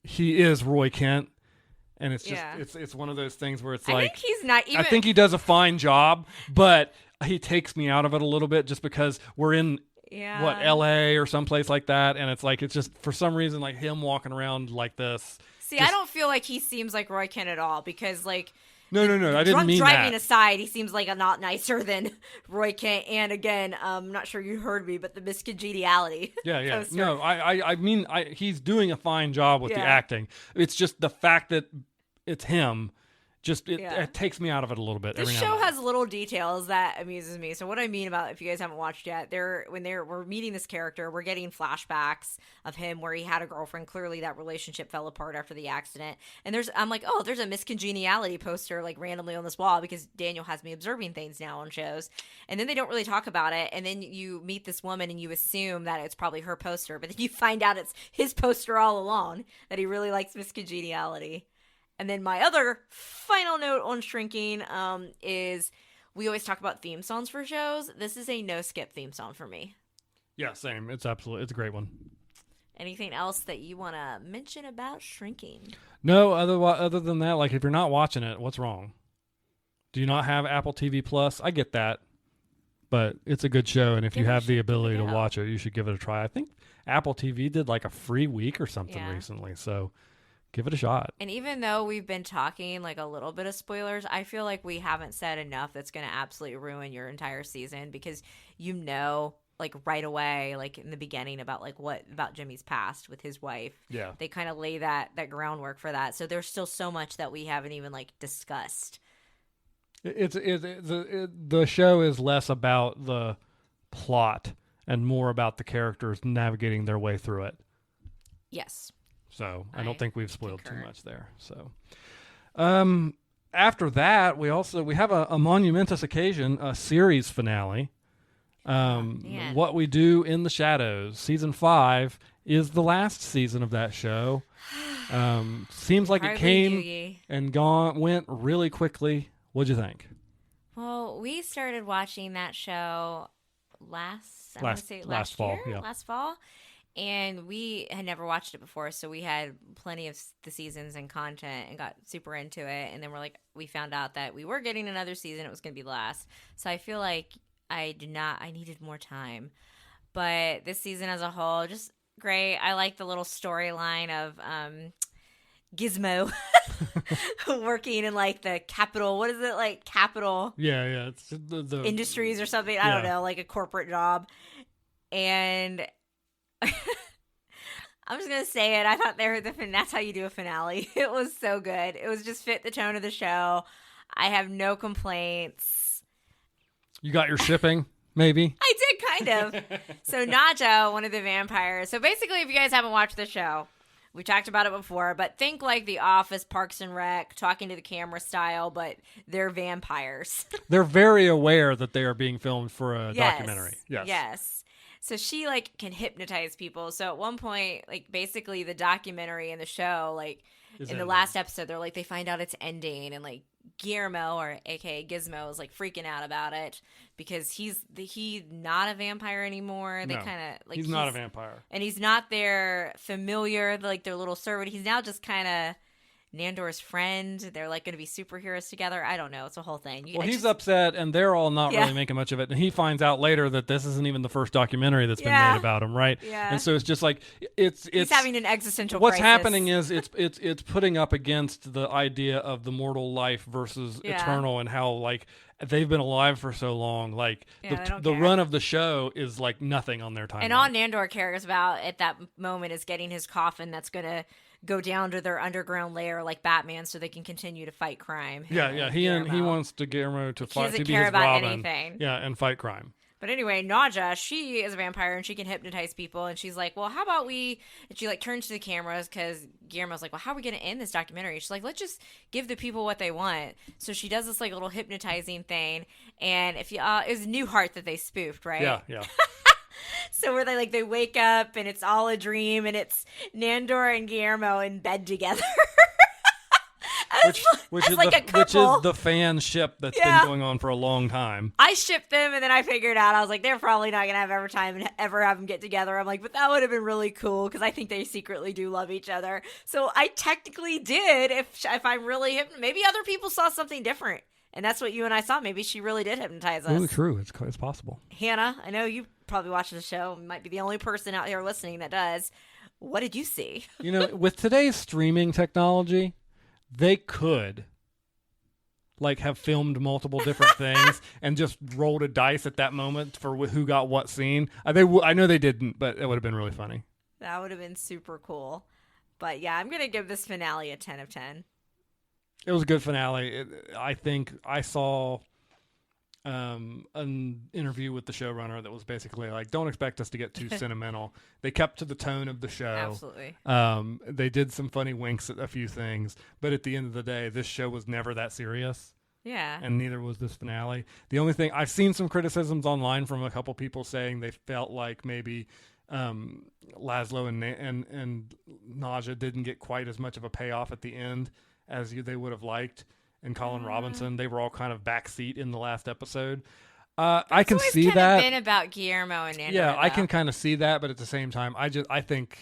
B: he is Roy Kent, and it's just it's one of those things where it's I
A: think he's not even.
B: I think he does a fine job, but he takes me out of it a little bit just because we're in.
A: Yeah.
B: What, LA or someplace like that, and it's like it's just for some reason like him walking around like this.
A: See, I don't feel like he seems like Roy Kent at all because like
B: no, I didn't mean
A: driving
B: that.
A: aside, he seems like a lot nicer than Roy Kent. And again, I'm not sure you heard me, but the Miss Congeniality.
B: Yeah.
A: Poster.
B: No, I mean he's doing a fine job with the acting. It's just the fact that it's him. Just it takes me out of it a little bit.
A: This show has little details that amuses me. So what I mean about, if you guys haven't watched yet, we're meeting this character, we're getting flashbacks of him where he had a girlfriend. Clearly that relationship fell apart after the accident. And I'm like, oh, there's a Miss Congeniality poster like randomly on this wall because Daniel has me observing things now on shows. And then they don't really talk about it. And then you meet this woman and you assume that it's probably her poster, but then you find out it's his poster all along, that he really likes Miss Congeniality. And then my other final note on Shrinking is we always talk about theme songs for shows. This is a no-skip theme song for me.
B: Yeah, same. It's a great one.
A: Anything else that you want to mention about Shrinking?
B: No, other than that, like if you're not watching it, what's wrong? Do you not have Apple TV Plus? I get that. But it's a good show, and if you have the ability to watch it, you should give it a try. I think Apple TV did like a free week or something recently, so give it a shot. And
A: even though we've been talking like a little bit of spoilers, I feel like we haven't said enough that's going to absolutely ruin your entire season because like right away, like in the beginning about Jimmy's past with his wife.
B: Yeah.
A: They kind of lay that groundwork for that. So there's still so much that we haven't even like discussed.
B: The show is less about the plot and more about the characters navigating their way through it.
A: Yes.
B: So I don't think we've spoiled too much there. So, after that, we have a monumentous occasion, a series finale. What We Do in the Shadows, season 5 is the last season of that show. Seems like it came and went really quickly. What'd you think?
A: Well, we started watching that show last fall.
B: Yeah.
A: Last fall. And we had never watched it before, so we had plenty of the seasons and content and got super into it. And then we found out that we were getting another season. It was going to be last. So I feel like I needed more time. But this season as a whole, just great. I like the little storyline of Gizmo working in like the capital. What is it, like capital?
B: Yeah. It's the
A: industries or something. I don't know, like a corporate job. And I'm just gonna say it. I thought that's how you do a finale. It was so good. It was just fit the tone of the show. I have no complaints.
B: You got your shipping, maybe?
A: I did kind of. So Naja, one of the vampires. So basically, if you guys haven't watched the show, we talked about it before, but think like The Office, Parks and Rec, talking to the camera style, but they're vampires.
B: They're very aware that they are being filmed for a documentary.
A: Yes. So she like can hypnotize people. So at one point, like basically the documentary and the show, like in the last episode, they're like, they find out it's ending, and like Guillermo, or aka Gizmo, is like freaking out about it because he's not a vampire anymore. They kind of like
B: he's not a vampire,
A: and he's not their familiar, like their little servant. He's now just kind of Nandor's friend. They're like going to be superheroes together. I don't know. It's a whole thing.
B: He's upset, and they're all not really making much of it. And he finds out later that this isn't even the first documentary that's been made about him, right?
A: Yeah.
B: And so it's just like he's
A: having an existential
B: what's
A: crisis.
B: happening is it's putting up against the idea of the mortal life versus eternal, and how like they've been alive for so long. Like the run of the show is like nothing on their timeline.
A: And all Nandor cares about at that moment is getting his coffin that's going to go down to their underground lair like Batman, so they can continue to fight crime.
B: He wants to Guillermo to fight, to be his
A: about
B: Robin,
A: anything.
B: and fight crime.
A: But anyway, Naja, she is a vampire and she can hypnotize people, and she's like, well, how about and she like turns to the cameras because Guillermo's like, well, how are we going to end this documentary? She's like, let's just give the people what they want. So she does this like little hypnotizing thing, and if you it was Newhart that they spoofed, right?
B: Yeah.
A: So where they wake up and it's all a dream, and it's Nandor and Guillermo in bed together.
B: Which is the fan ship that's been going on for a long time.
A: I shipped them, and then I figured out, I was like, they're probably not going to have ever time and ever have them get together. I'm like, but that would have been really cool because I think they secretly do love each other. So I technically did, if I'm really maybe other people saw something different. And that's what you and I saw. Maybe she really did hypnotize us.
B: Really true. It's possible.
A: Hannah, I know you probably watch the show. You might be the only person out here listening that does. What did you see?
B: With today's streaming technology, they could have filmed multiple different things and just rolled a dice at that moment for who got what scene. I know they didn't, but it would have been really funny.
A: That would have been super cool. But yeah, I'm going to give this finale a 10 of 10.
B: It was a good finale. I think I saw an interview with the showrunner that was basically like, don't expect us to get too sentimental. They kept to the tone of the show.
A: Absolutely.
B: They did some funny winks at a few things, but at the end of the day, this show was never that serious.
A: Yeah.
B: And neither was this finale. The only thing, I've seen some criticisms online from a couple people saying they felt like maybe Laszlo and Naja didn't get quite as much of a payoff at the end as they would have liked. And Colin Robinson, they were all kind of backseat in the last episode. I can see that.
A: It's been about Guillermo and Nandor.
B: Yeah, I can kind of see that, but at the same time, I think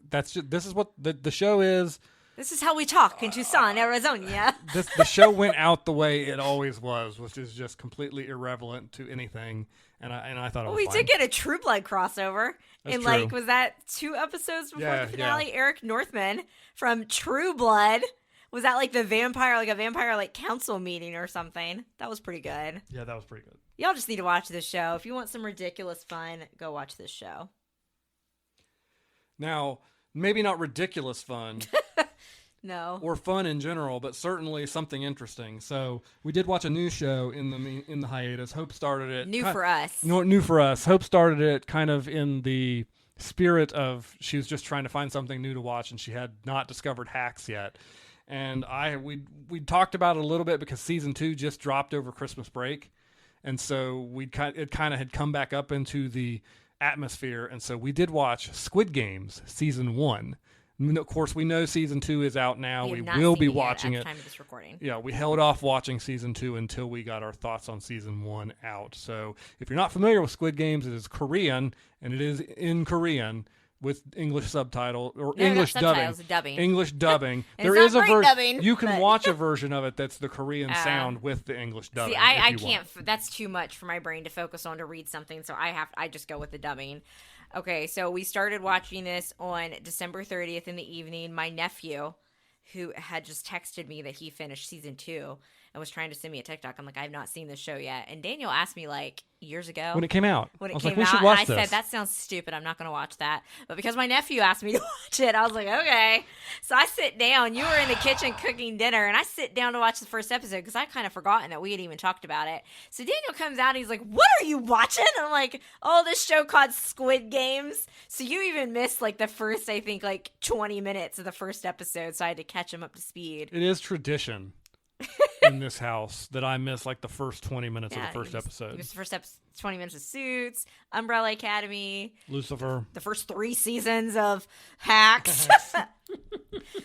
B: this is what the show is.
A: This is how we talk in Tucson, Arizona.
B: The show went out the way it always was, which is just completely irrelevant to anything. And I thought it was fine.
A: We did get a True Blood crossover.
B: That's
A: and
B: true.
A: Was that 2 episodes before the finale? Yeah. Eric Northman from True Blood. Was that a vampire council meeting or something? That was pretty good.
B: Yeah, that was pretty good.
A: Y'all just need to watch this show. If you want some ridiculous fun, go watch this show.
B: Now, maybe not ridiculous fun.
A: No.
B: Or fun in general, but certainly something interesting. So we did watch a new show in the hiatus. Hope started it.
A: New for us.
B: New for us. Hope started it kind of in the spirit of she was just trying to find something new to watch, and she had not discovered Hacks yet. And we talked about it a little bit because season 2 just dropped over Christmas break, and so it kind of had come back up into the atmosphere, and so we did watch Squid Games season 1. Of course, we know season 2 is out now. We will be watching it.
A: At the time of this recording.
B: Yeah, we held off watching season 2 until we got our thoughts on season 1 out. So if you're not familiar with Squid Games, it is Korean, and it is in Korean. with English subtitle or
A: No,
B: English
A: not
B: dubbing.
A: subtitles, dubbing.
B: English dubbing.
A: And
B: There
A: it's
B: is
A: not
B: a
A: great
B: version.
A: dubbing,
B: You can
A: but-
B: watch a version of it that's the Korean sound with the English dubbing.
A: See,
B: if
A: I
B: you
A: can't.
B: want.
A: That's too much for my brain to focus on to read something. So I just go with the dubbing. Okay, so we started watching this on December 30th in the evening. My nephew, who had just texted me that he finished season 2 and was trying to send me a TikTok. I'm like, I have not seen this show yet. And Daniel asked me like years ago
B: When it came out,
A: when
B: I
A: it
B: was
A: came
B: like, we
A: out,
B: should watch
A: and I
B: this.
A: said that sounds stupid. I'm not going to watch that. But because my nephew asked me to watch it, I was like, okay. So I sit down. You were in the kitchen cooking dinner, and I sit down to watch the first episode because I kind of forgotten that we had even talked about it. So Daniel comes out and he's like, "What are you watching?" And I'm like, "Oh, this show called Squid Games." So you even missed like the first, I think, like 20 minutes of the first episode. So I had to catch him up to speed.
B: It is tradition in this house that I miss like the first 20 minutes of the first
A: You
B: episode.
A: missed the first 20 minutes of Suits, Umbrella Academy,
B: Lucifer.
A: the first 3 seasons of Hacks.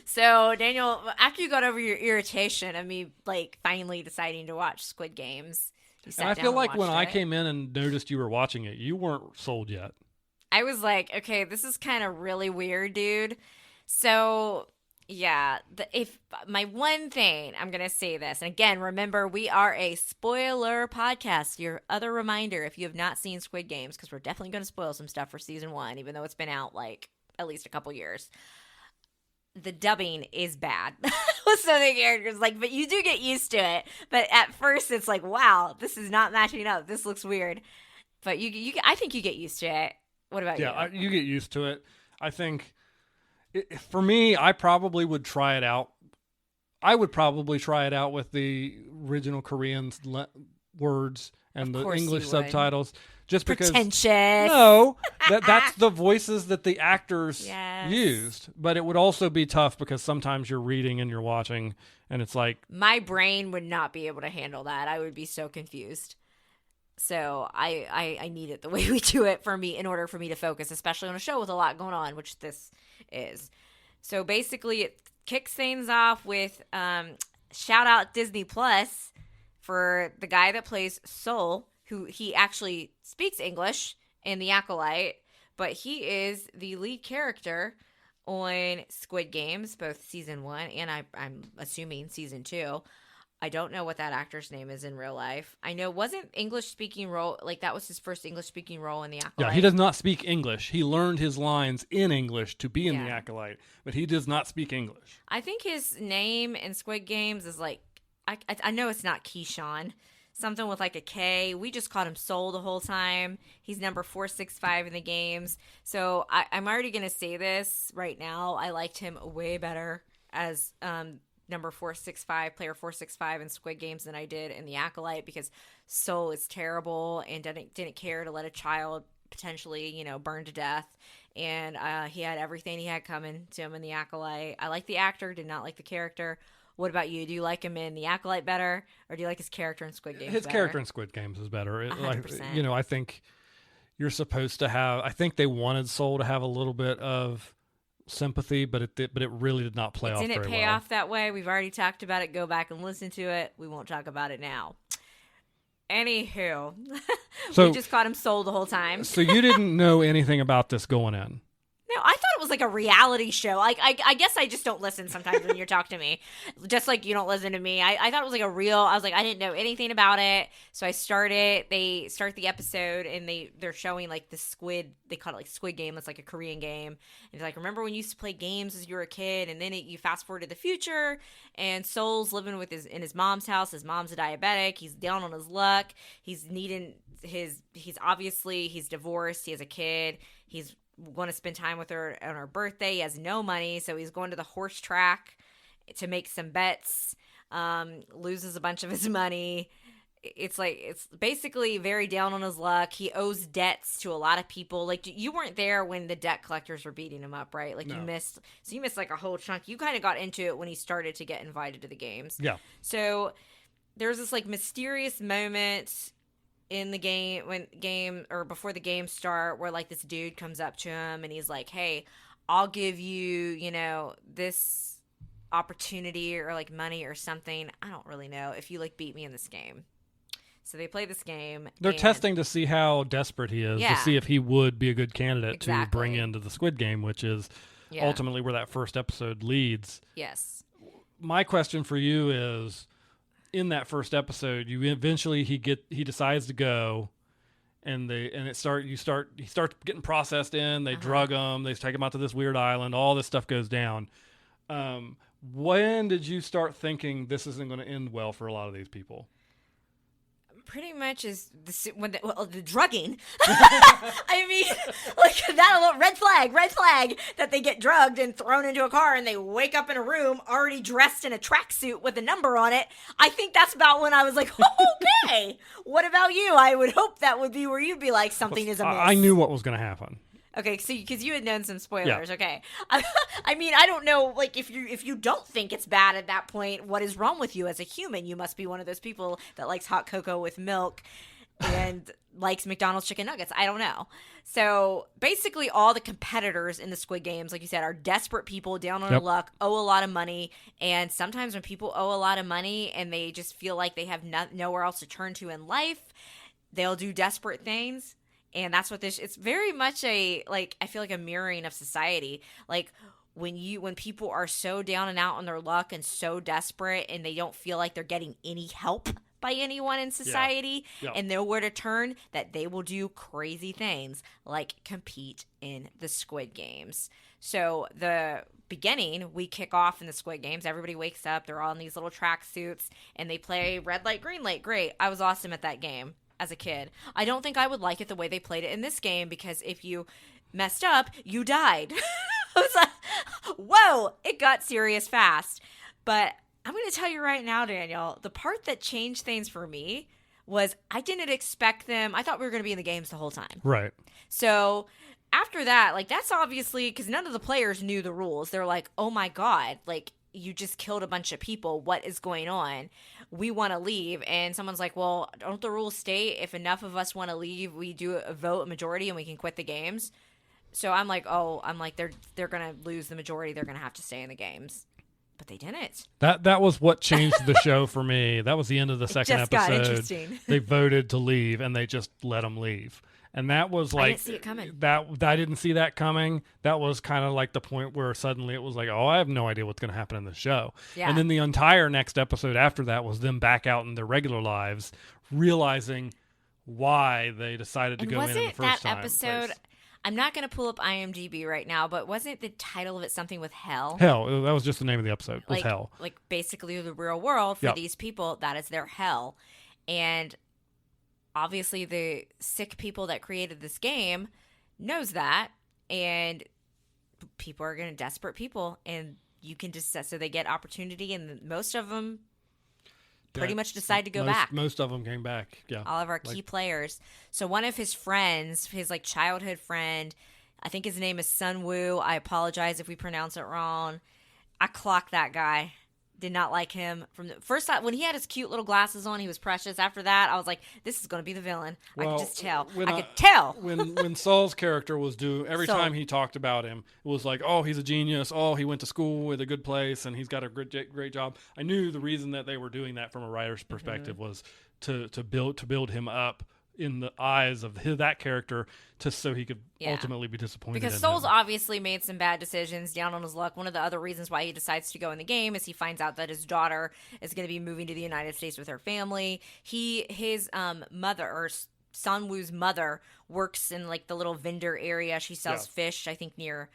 A: So, Daniel, after you got over your irritation of me, like, finally deciding to watch Squid Games, you sat
B: And I
A: down
B: feel
A: and
B: like when
A: watched
B: I
A: it.
B: came in and noticed you were watching it, you weren't sold yet.
A: I was like, okay, this is kind of really weird, dude. So, yeah, if my one thing, I'm going to say this. And again, remember, we are a spoiler podcast. Your other reminder, if you have not seen Squid Games, because we're definitely going to spoil some stuff for season 1, even though it's been out like at least a couple years. The dubbing is bad with some of the characters, like, but you do get used to it. But at first, it's like, wow, this is not matching up. This looks weird. But I think you get used to it. What about you?
B: Yeah, you get used to it. I think, for me, I probably would try it out. I would probably try it out with the original Korean words and
A: Of
B: the
A: course
B: English
A: you would.
B: subtitles. Just because
A: Pretentious.
B: no, that's the voices that the actors
A: Yes.
B: used. But it would also be tough because sometimes you're reading and you're watching, and it's like,
A: My brain would not be able to handle that. I would be so confused. So I need it the way we do it for me in order for me to focus, especially on a show with a lot going on, which this is. So basically, it kicks things off with shout out Disney Plus for the guy that plays Soul, who he actually speaks English in The Acolyte, but he is the lead character on Squid Games, both season 1 and I'm assuming season 2. I don't know what that actor's name is in real life. I know wasn't English speaking role, like that was his first English speaking role in The Acolyte.
B: yeah, he does not speak English. He learned his lines in English to be in the
A: Yeah.
B: Acolyte, but he does not speak English.
A: I think his name in Squid Games is like, I know it's not Keyshawn. Something with like a K. We just called him Soul the whole time. He's number 465 in the games. So I'm already going to say this right now. I liked him way better as number 465, player 465 in Squid Games than I did in The Acolyte, because Soul is terrible and didn't care to let a child potentially, burn to death. And he had everything he had coming to him in The Acolyte. I like the actor, did not like the character. What about you? Do you like him in The Acolyte better, or do you like his character in Squid Games
B: His
A: better?
B: character in Squid Games is better.
A: 100%.
B: I think you're supposed to have. I think they wanted Soul to have a little bit of sympathy, but it really did not play off
A: Didn't
B: very
A: it pay
B: well.
A: off that way? We've already talked about it. Go back and listen to it. We won't talk about it now. Anywho,
B: So-
A: we just called him Soul the whole time.
B: So you didn't know anything about this going in.
A: No, I thought it was like a reality show. Like, I guess I just don't listen sometimes when you talk to me. Just like you don't listen to me. I thought it was like a real, I was like, I didn't know anything about it. So I started, they start the episode and they're showing like the squid, they call it like Squid Game. It's like a Korean game. And it's like, remember when you used to play games as you were a kid? And then you fast forward to the future and Soul's living with in his mom's house. His mom's a diabetic. He's down on his luck. He's needing he's divorced. He has a kid. He's going to spend time with her on her birthday. He has no money, so he's going to the horse track to make some bets. Loses a bunch of his money. It's basically very down on his luck. He owes debts to a lot of people. Like, you weren't there when the debt collectors were beating him up, right? Like,
B: No.
A: you missed like a whole chunk. You kind of got into it when he started to get invited to the games.
B: Yeah.
A: So there's this like mysterious moment in the game or before the game start where like this dude comes up to him and he's like, hey, I'll give you, this opportunity or like money or something. I don't really know if you like beat me in this game. So they play this game.
B: They're testing to see how desperate he is, to see if he would be a good candidate to bring into the Squid Game, which is ultimately where that first episode leads.
A: Yes.
B: My question for you is, in that first episode, he decides to go, and he starts getting processed in. They drug him. They take him out to this weird island. All this stuff goes down. When did you start thinking this isn't going to end well for a lot of these people?
A: Pretty much is the drugging. I mean, like that alone, red flag that they get drugged and thrown into a car and they wake up in a room already dressed in a tracksuit with a number on it. I think that's about when I was like, okay. What about you? I would hope that would be where you'd be like, something is amiss.
B: I knew what was going to happen.
A: Okay, so because you had known some spoilers, okay. I mean, I don't know, like, if you don't think it's bad at that point, what is wrong with you as a human? You must be one of those people that likes hot cocoa with milk and likes McDonald's chicken nuggets. I don't know. So basically all the competitors in the Squid Games, like you said, are desperate people down on their luck, owe a lot of money. And sometimes when people owe a lot of money and they just feel like they have nowhere else to turn to in life, they'll do desperate things. And that's what it's very much I feel like a mirroring of society. Like when people are so down and out on their luck and so desperate and they don't feel like they're getting any help by anyone in society and nowhere to turn, that they will do crazy things like compete in the Squid Games. So the beginning, we kick off in the Squid Games. Everybody wakes up. They're all in these little track suits and they play red light, green light. Great. I was awesome at that game. As a kid, I don't think I would like it the way they played it in this game, because if you messed up, you died. I was like, whoa, it got serious fast. But I'm going to tell you right now, Daniel, the part that changed things for me was I didn't expect them. I thought we were going to be in the games the whole time.
B: Right.
A: So after that, like, that's obviously because none of the players knew the rules. They're like, oh my God, like, you just killed a bunch of people. What is going on? We want to leave. And someone's like, well, don't the rules state if enough of us want to leave, we do a vote, a majority, and we can quit the games? So I'm like, they're going to lose the majority. They're going to have to stay in the games. But they didn't.
B: That was what changed the show for me. That was the end of the second episode.
A: Got interesting.
B: They voted to leave, and they just let them leave. And that was like,
A: I didn't see it coming.
B: I didn't see that coming. That was kind of like the point where suddenly it was like, oh, I have no idea what's going to happen in the show. Yeah. And then the entire next episode after that was them back out in their regular lives, realizing why they decided to go in the first time.
A: Wasn't that episode? I'm not going to pull up IMDb right now, but wasn't the title of it something with hell?
B: Hell. That was just the name of the episode. Was hell.
A: Like basically the real world for these people, that is their hell. And obviously the sick people that created this game knows that, and people are going to desperate people, and you can just, so they get opportunity, and most of them pretty much decide to go back.
B: Most of them came back. Yeah.
A: All of our key players. So one of his friends, his like childhood friend, I think his name is Sun Woo. I apologize if we pronounce it wrong. I clocked that guy. Did not like him from the first time. When he had his cute little glasses on, he was precious. After that, I was like, this is going to be the villain. Well, I could just tell. I could tell.
B: When Saul's character was every time he talked about him, it was like, oh, he's a genius. Oh, he went to school with a good place, and he's got a great job. I knew the reason that they were doing that from a writer's perspective was to build him up in the eyes of that character, so he could ultimately be disappointed.
A: Because Soul's obviously made some bad decisions, down on his luck. One of the other reasons why he decides to go in the game is he finds out that his daughter is going to be moving to the United States with her family. His mother, or Sun Woo's mother, works in like the little vendor area. She sells fish, I think, near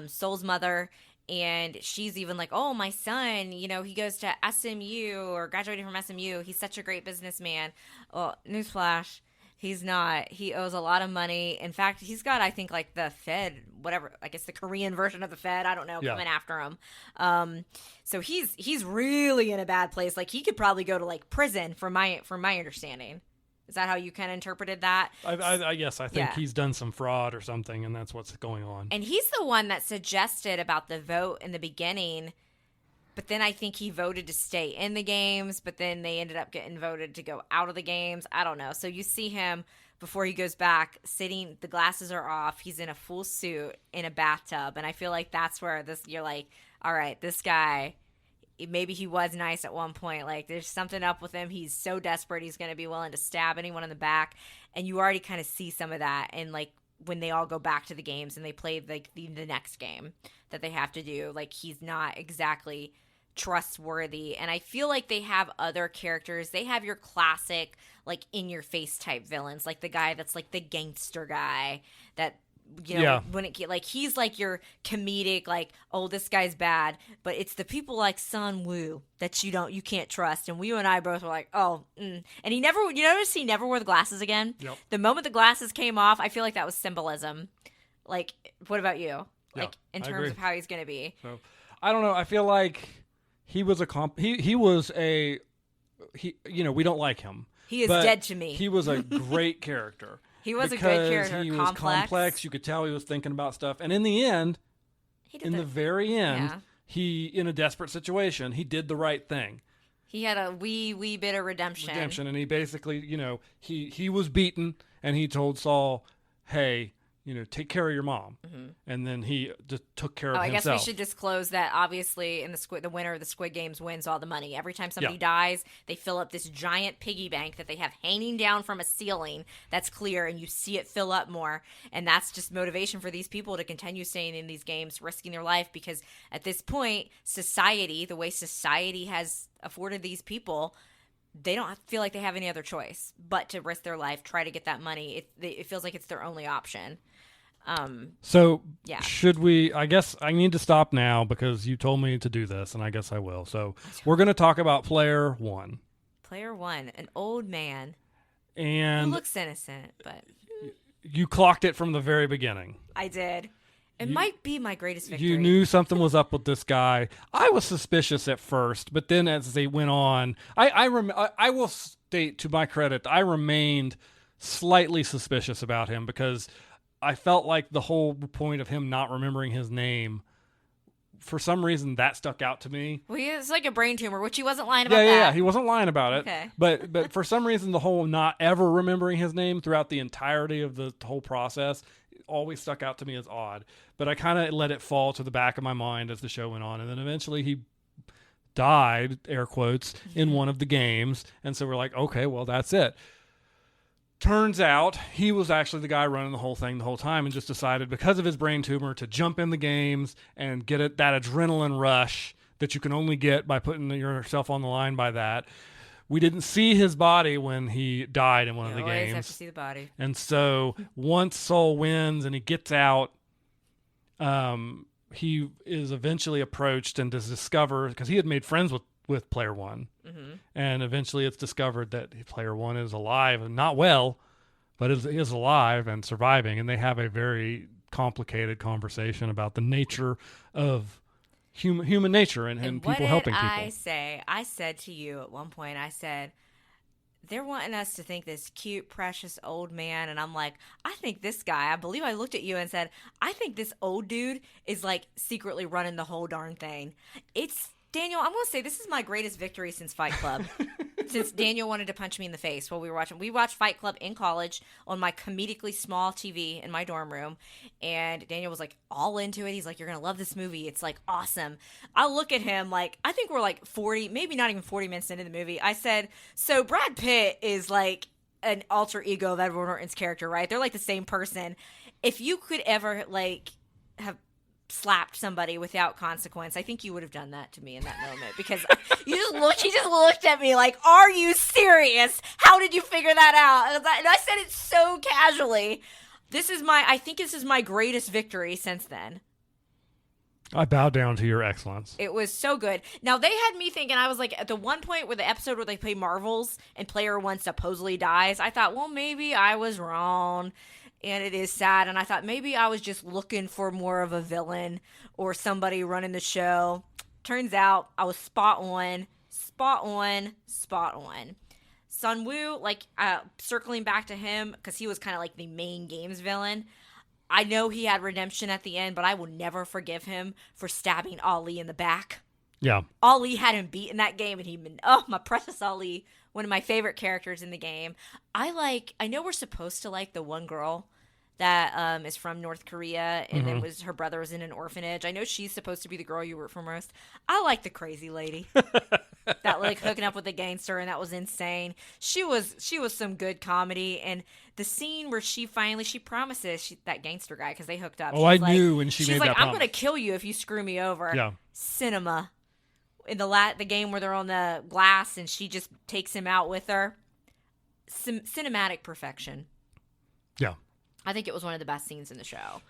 A: Soul's mother. And she's even like, oh, my son, he goes to SMU or graduated from SMU. He's such a great businessman. Well, newsflash. He's not. He owes a lot of money. In fact, he's got, I think, like the Fed, whatever, I guess the Korean version of the Fed, I don't know, coming after him. So he's really in a bad place. Like, he could probably go to like prison from my understanding. Is that how you kind of interpreted that?
B: Yes, I think he's done some fraud or something, and that's what's going on.
A: And he's the one that suggested about the vote in the beginning. But then I think he voted to stay in the games, but then they ended up getting voted to go out of the games. I don't know. So you see him before he goes back sitting, the glasses are off. He's in a full suit in a bathtub. And I feel like that's where you're like, all right, this guy, maybe he was nice at one point. Like, there's something up with him. He's so desperate, he's going to be willing to stab anyone in the back. And you already kind of see some of that. And, like, when they all go back to the games and they play, like, the next game that they have to do, like, he's not exactly trustworthy. And I feel like they have other characters. They have your classic, like, in-your-face type villains. Like, the guy that's, like, the gangster guy that, you know, when it like, he's like your comedic, like, oh, this guy's bad, but it's the people like Sun Woo that you can't trust. And you and I both were like, oh, and he never, you notice he never wore the glasses again.
B: Yep.
A: The moment the glasses came off, I feel like that was symbolism. Like, what about you? Like, in terms of how he's gonna be?
B: So, I don't know. I feel like he was he was a you know, we don't like him.
A: He is dead to me.
B: He was a great character.
A: He was a great character.
B: He was complex. You could tell he was thinking about stuff. And in the end, the very end, he, in a desperate situation, he did the right thing.
A: He had a wee bit of redemption.
B: And he basically, you know, he was beaten, and he told Saul, hey, you know, take care of your mom. Mm-hmm. And then he just took care of himself.
A: I guess we should disclose that, obviously, in the winner of the Squid Games wins all the money. Every time somebody dies, they fill up this giant piggy bank that they have hanging down from a ceiling that's clear, and you see it fill up more. And that's just motivation for these people to continue staying in these games, risking their life, because at this point, society, the way society has afforded these people, they don't feel like they have any other choice but to risk their life, try to get that money. It feels like it's their only option.
B: Should we, I guess I need to stop now because you told me to do this, and I guess I will. So we're going to talk about player one.
A: Player one, an old man.
B: And
A: he looks innocent, but
B: you clocked it from the very beginning.
A: I did. It might be my greatest victory.
B: You knew something was up with this guy. I was suspicious at first, but then as they went on, I will state to my credit, I remained slightly suspicious about him because I felt like the whole point of him not remembering his name, for some reason, that stuck out to me.
A: Well, it's like a brain tumor, which he wasn't lying about.
B: Yeah, he wasn't lying about it.
A: Okay.
B: But for some reason, the whole not ever remembering his name throughout the entirety of the whole process always stuck out to me as odd. But I kind of let it fall to the back of my mind as the show went on, and then eventually he died, air quotes, in one of the games, and so we're like, okay, well, that's it. Turns out he was actually the guy running the whole thing the whole time and just decided because of his brain tumor to jump in the games and get that adrenaline rush that you can only get by putting yourself on the line by that. We didn't see his body when he died in one of the games. You always
A: have to see the body.
B: And so once Soul wins and he gets out, he is eventually approached and is discovered because he had made friends with player one. Mm-hmm. And eventually it's discovered that player one is alive and not well, but is alive and surviving. And they have a very complicated conversation about the nature of human nature and people helping people.
A: I said to you at one point, I said, they're wanting us to think this cute, precious old man. And I'm like, I think this guy, I believe I looked at you and said, I think this old dude is like secretly running the whole darn thing. Daniel, I'm going to say this is my greatest victory since Fight Club. Since Daniel wanted to punch me in the face while we were watching. We watched Fight Club in college on my comedically small TV in my dorm room. And Daniel was like all into it. He's like, you're going to love this movie. It's like awesome. I look at him like, I think we're like 40, maybe not even 40 minutes into the movie. I said, so Brad Pitt is like an alter ego of Edward Norton's character, right? They're like the same person. If you could ever like have slapped somebody without consequence, I think you would have done that to me in that moment because he just looked at me like, are you serious? How did you figure that out? And I said it so casually. I think this is my greatest victory since then.
B: I bow down to your excellence.
A: It was so good. Now, they had me thinking, I was like, at the one point where the episode where they play marbles and player one supposedly dies, I thought, well, maybe I was wrong. And it is sad. And I thought maybe I was just looking for more of a villain or somebody running the show. Turns out I was spot on. Sun Woo, like circling back to him because he was kind of like the main games villain. I know he had redemption at the end, but I will never forgive him for stabbing Ali in the back.
B: Yeah.
A: Ali had him beat in that game, and my precious Ali, one of my favorite characters in the game. I know we're supposed to like the one girl that is from North Korea, and then her brother was in an orphanage. I know she's supposed to be the girl you root for most. I like the crazy lady that like hooking up with a gangster, and that was insane. She was some good comedy, and the scene where she promises that gangster guy, because they hooked up.
B: Oh, I knew when she made that promise.
A: She's like, I'm gonna kill you if you screw me over.
B: Yeah.
A: Cinema. In the game where they're on the glass and she just takes him out with her. Cinematic perfection.
B: Yeah.
A: I think it was one of the best scenes in the show.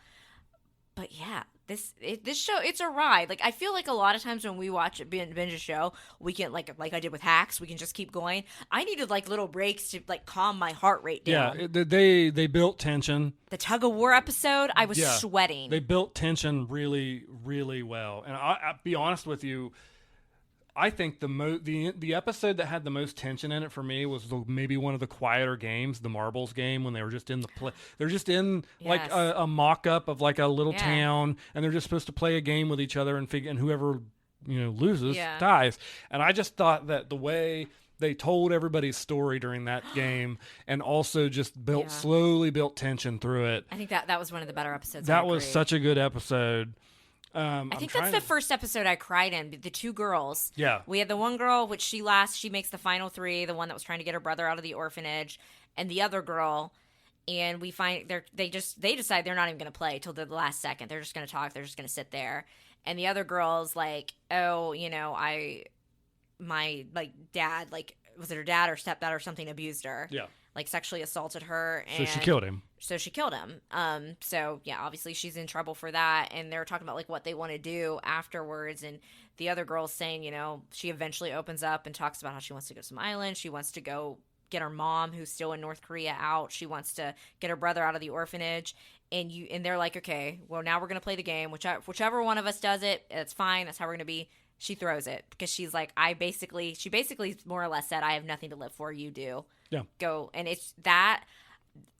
A: But yeah, this show, it's a ride. Like, I feel like a lot of times when we binge a show, we can, like I did with Hacks, we can just keep going. I needed, like, little breaks to, like, calm my heart rate down.
B: Yeah, they built tension.
A: The tug-of-war episode, I was sweating.
B: They built tension really, really well. And I'll be honest with you, I think the episode that had the most tension in it for me was maybe one of the quieter games, the marbles game, when they were just in the play. They're just in like a mock-up of like a little town, and they're just supposed to play a game with each other, and whoever loses dies. And I just thought that the way they told everybody's story during that game, and also just slowly built tension through it.
A: I think that was one of the better episodes.
B: That was such a good episode.
A: I think that's the first episode I cried in. The two girls. Yeah. We had the one girl, which she makes the final three, the one that was trying to get her brother out of the orphanage, and the other girl, and we find they decide they're not even going to play till the last second. They're just going to talk. They're just going to sit there. And the other girl's like, oh, my dad, like, was it her dad or stepdad or something, abused her. Yeah. Like, sexually assaulted her. And
B: so she killed him.
A: So, yeah, obviously she's in trouble for that. And they're talking about, like, what they want to do afterwards. And the other girl's saying, she eventually opens up and talks about how she wants to go to some island. She wants to go get her mom, who's still in North Korea, out. She wants to get her brother out of the orphanage. And they're like, okay, well, now we're going to play the game. Whichever one of us does it, it's fine. That's how we're going to be. She throws it because she's like, she basically more or less said, I have nothing to live for. You do. Yeah. Go. And it's that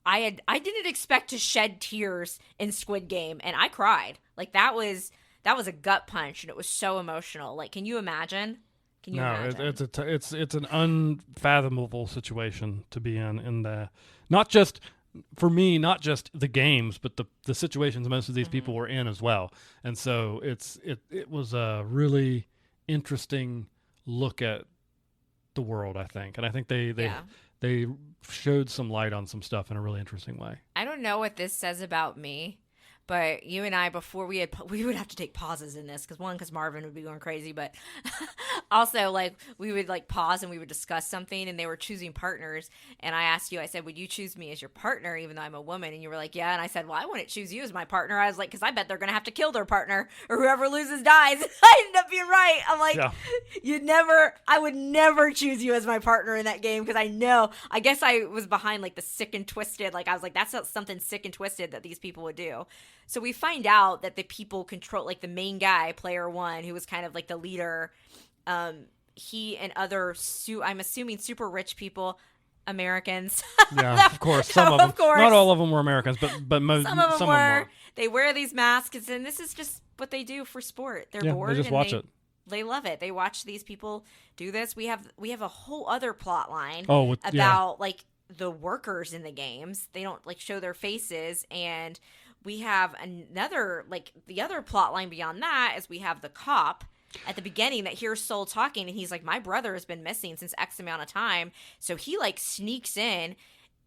A: I didn't expect to shed tears in Squid Game, and I cried. Like, that was a gut punch, and it was so emotional. Like, can you imagine?
B: It's an unfathomable situation to be in the, not just for me, not just the games, but the situations most of these people were in as well. And so it was a really interesting look at the world, I think. And I think they showed some light on some stuff in a really interesting way.
A: I don't know what this says about me, but you and I, before we would have to take pauses in this because Marvin would be going crazy, but also, like, we would, like, pause and we would discuss something, and they were choosing partners, and I asked you, I said, would you choose me as your partner even though I'm a woman? And you were like, yeah. And I said, well, I wouldn't choose you as my partner. I was like, because I bet they're gonna have to kill their partner, or whoever loses dies. I ended up being right. I'm like, I would never choose you as my partner in that game, because I guess I was behind, like, the sick and twisted, like, I was like, that's not something sick and twisted that these people would do. So we find out that the people control, like, the main guy, player one, who was kind of like the leader, he and other, I'm assuming, super rich people, Americans.
B: Yeah, of course. Some of them. Not all of them were Americans, but some of them were.
A: They wear these masks, and this is just what they do for sport. They're bored.
B: They just watch it.
A: They love it. They watch these people do this. We have a whole other plot line about like the workers in the games. They don't, like, show their faces, and we have another, like, the other plot line beyond that is we have the cop at the beginning that hears Soul talking, and he's like, my brother has been missing since X amount of time. So he, like, sneaks in,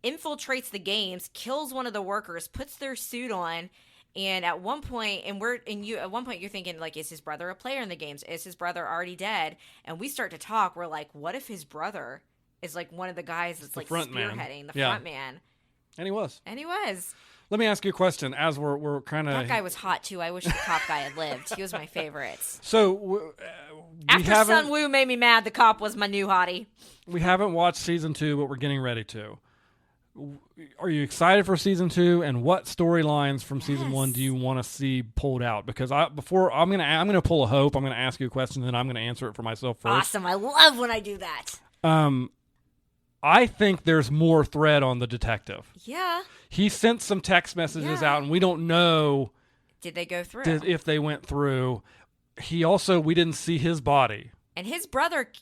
A: infiltrates the games, kills one of the workers, puts their suit on, and at one point, you're thinking, like, is his brother a player in the games? Is his brother already dead? And we start to talk. We're like, what if his brother is, like, one of the guys that's, like, spearheading, the front man?
B: And he was.
A: Let
B: me ask you a question. As we're kind of,
A: that guy was hot too. I wish the cop guy had lived. He was my favorite.
B: So
A: after Sun Woo made me mad, the cop was my new hottie.
B: We haven't watched season 2, but we're getting ready to. Are you excited for season 2? And what storylines from season 1 do you want to see pulled out? Because I'm gonna pull a Hope. I'm gonna ask you a question, then I'm gonna answer it for myself first.
A: Awesome! I love when I do that.
B: I think there's more thread on the detective.
A: Yeah.
B: He sent some text messages out, and we don't know.
A: Did they go through?
B: If they went through. We didn't see his body.
A: And his brother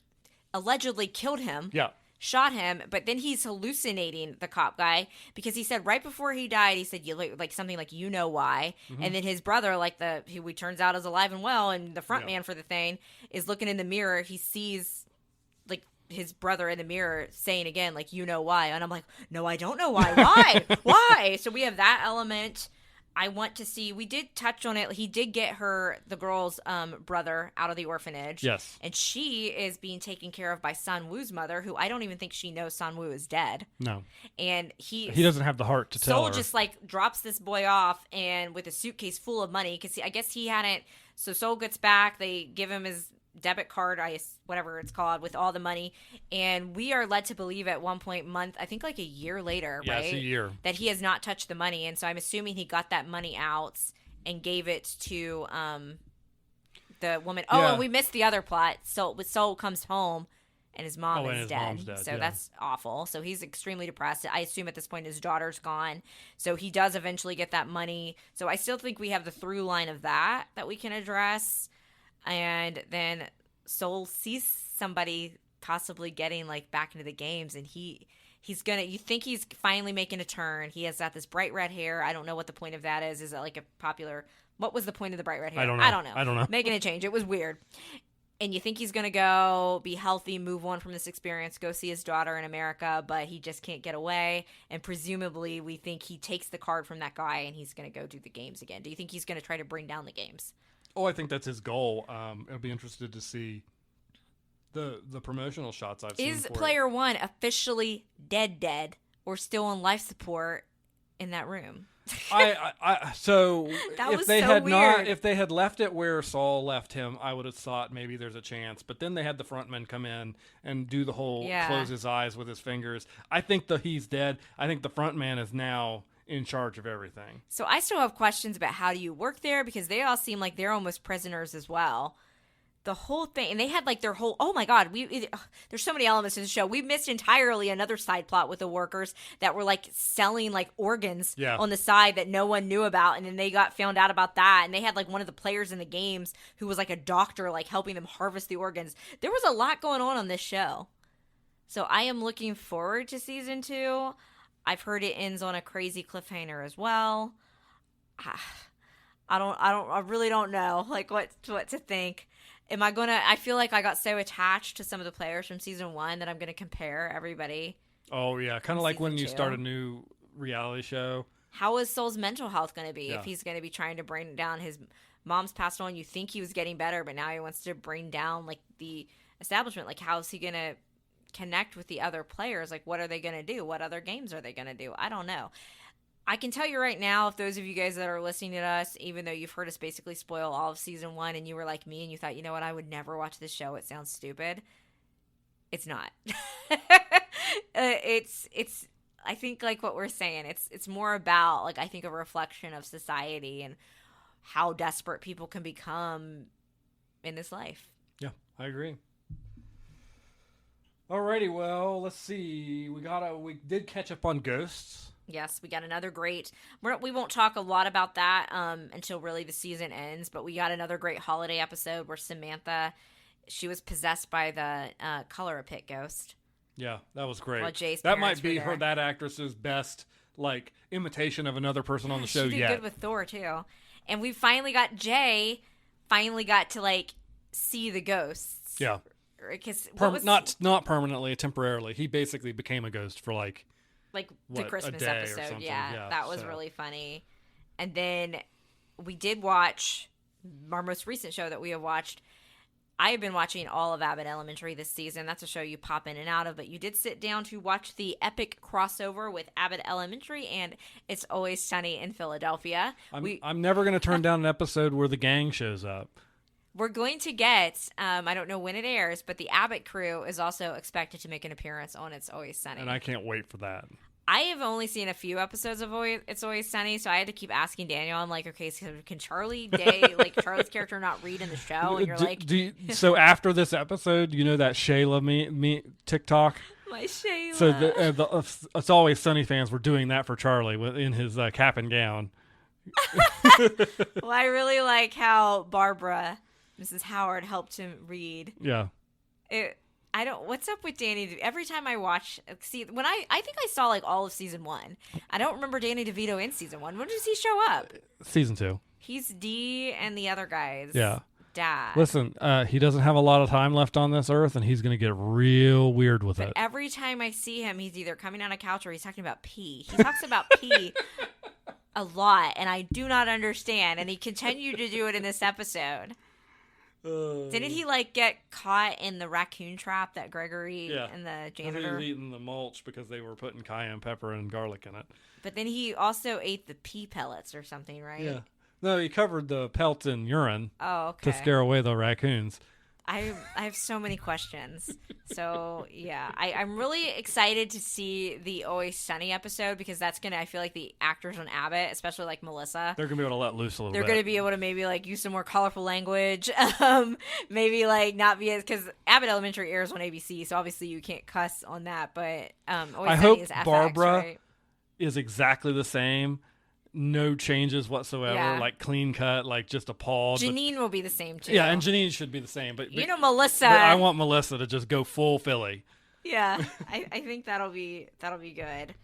A: allegedly killed him.
B: Yeah.
A: shot him, but then he's hallucinating the cop guy because he said right before he died, he said, you look like something like, you know why. And then his brother, like who turns out is alive and well, and the front man for the thing is looking in the mirror. He sees like his brother in the mirror saying again, like, you know why. And I'm like, no, I don't know why. Why? Why? So we have that element. I want to see, we did touch on it. He did get the girl's brother out of the orphanage.
B: Yes.
A: And she is being taken care of by Sun Woo's mother, who I don't even think she knows Sun Woo is dead.
B: No.
A: And he
B: doesn't have the heart to tell her.
A: Sol just like drops this boy off and with a suitcase full of money, because I guess he hadn't, so Sol gets back, they give him his debit card, whatever it's called, with all the money, and we are led to believe at one point, I think like a year later, right?
B: Yes, a year.
A: That he has not touched the money, and so I'm assuming he got that money out and gave it to the woman. Oh, and we missed the other plot. So Sol comes home and his mom is dead.
B: Mom's dead.
A: So that's awful. So he's extremely depressed. I assume at this point his daughter's gone. So he does eventually get that money. So I still think we have the through line of that we can address. And then Sol sees somebody possibly getting like back into the games, and you think he's finally making a turn. He has got this bright red hair. I don't know what the point of that is. Is it like a popular, what was the point of the bright red hair?
B: I don't know.
A: Making a change. It was weird. And you think he's going to go be healthy, move on from this experience, go see his daughter in America, but he just can't get away. And presumably we think he takes the card from that guy and he's going to go do the games again. Do you think he's going to try to bring down the games?
B: Oh, I think that's his goal. I'll be interested to see the promotional shots I've seen.
A: Is player one officially dead, or still on life support in that room?
B: So
A: that
B: if
A: was
B: they
A: so
B: had
A: weird.
B: if they had left it where Saul left him, I would have thought maybe there's a chance. But then they had the frontman come in and do the whole close his eyes with his fingers. I think he's dead. I think the frontman is now in charge of everything.
A: So I still have questions about how do you work there, because they all seem like they're almost prisoners as well. The whole thing, and they had like their whole, oh my God, there's so many elements to the show. We missed entirely another side plot with the workers that were like selling like organs on the side that no one knew about. And then they got found out about that. And they had like one of the players in the games who was like a doctor, like helping them harvest the organs. There was a lot going on this show. So I am looking forward to season 2. I've heard it ends on a crazy cliffhanger as well. I really don't know like what to think. I feel like I got so attached to some of the players from season 1 that I'm going to compare everybody.
B: Oh yeah. Kind of like when you start a new reality show.
A: How is Sol's mental health going to be if
B: Yeah.
A: he's going to be trying to bring down his mom's passed on? You think he was getting better, but now he wants to bring down like the establishment. Like, how is he going to connect with the other players? Like, what are they going to do? What other games are they going to do? I don't know. I can tell you right now, if those of you guys that are listening to us, even though you've heard us basically spoil all of season 1 and you were like me and you thought, you know what, I would never watch this show, it sounds stupid. It's not. It's I think like what we're saying, it's more about like, I think a reflection of society and how desperate people can become in this life.
B: Yeah, I agree. Alrighty, well, let's see. We did catch up on Ghosts.
A: Yes, we got another great. We won't talk a lot about that until really the season ends. But we got another great holiday episode where Samantha, she was possessed by the Color a Pit ghost.
B: Yeah, that was great.
A: Well, Jay's
B: that
A: parents
B: might be
A: were there.
B: that actress's best like imitation of another person on the show
A: She did
B: yet.
A: good with Thor too, and we finally got Jay. Finally got to like see the ghosts.
B: Yeah,
A: because
B: not permanently, temporarily. He basically became a ghost for like
A: the Christmas
B: a day or
A: episode.
B: something.
A: Yeah, that was really funny. And then we did watch our most recent show that we have watched. I have been watching all of Abbott Elementary this season. That's a show you pop in and out of, but you did sit down to watch the epic crossover with Abbott Elementary and It's Always Sunny in Philadelphia.
B: I'm never going to turn down an episode where the gang shows up.
A: We're going to get, I don't know when it airs, but the Abbott crew is also expected to make an appearance on It's Always Sunny.
B: And I can't wait for that.
A: I have only seen a few episodes of It's Always Sunny, so I had to keep asking Daniel. I'm like, okay, so can Charlie Day, like Charlie's character, not read in the show? And you're like,
B: so after this episode, you know that Shayla me TikTok?
A: My Shayla.
B: So the It's Always Sunny fans were doing that for Charlie in his cap and gown.
A: Well, I really like how Barbara, Mrs. Howard, helped him read.
B: Yeah.
A: I don't. What's up with Danny? Every time I watch, when I think I saw like all of season 1. I don't remember Danny DeVito in season 1. When does he show up?
B: Season 2.
A: He's D and the other guy's dad.
B: Listen, he doesn't have a lot of time left on this earth, and he's going to get real weird with it.
A: Every time I see him, he's either coming on a couch or he's talking about pee. He talks about pee a lot, and I do not understand. And he continued to do it in this episode. Didn't he like get caught in the raccoon trap that Gregory and the janitor?
B: He was eating the mulch because they were putting cayenne pepper and garlic in it.
A: But then he also ate the pea pellets or something, right?
B: Yeah. No, he covered the pelts in urine
A: to
B: scare away the raccoons.
A: I have so many questions. So, yeah. I'm really excited to see the Always Sunny episode because that's going to, I feel like the actors on Abbott, especially like Melissa.
B: They're going to be able to let loose a little bit.
A: They're going to be able to maybe like use some more colorful language. Maybe like not be as, because Abbott Elementary airs on ABC, so obviously you can't cuss on that. But Always Sunny
B: hope
A: is FX,
B: Barbara
A: right?
B: is exactly the same. No changes whatsoever, like clean cut, like just appalled.
A: Janine will be the same too.
B: Yeah, and Janine should be the same. But
A: Melissa.
B: But I want Melissa to just go full Philly.
A: Yeah, I think that'll be good.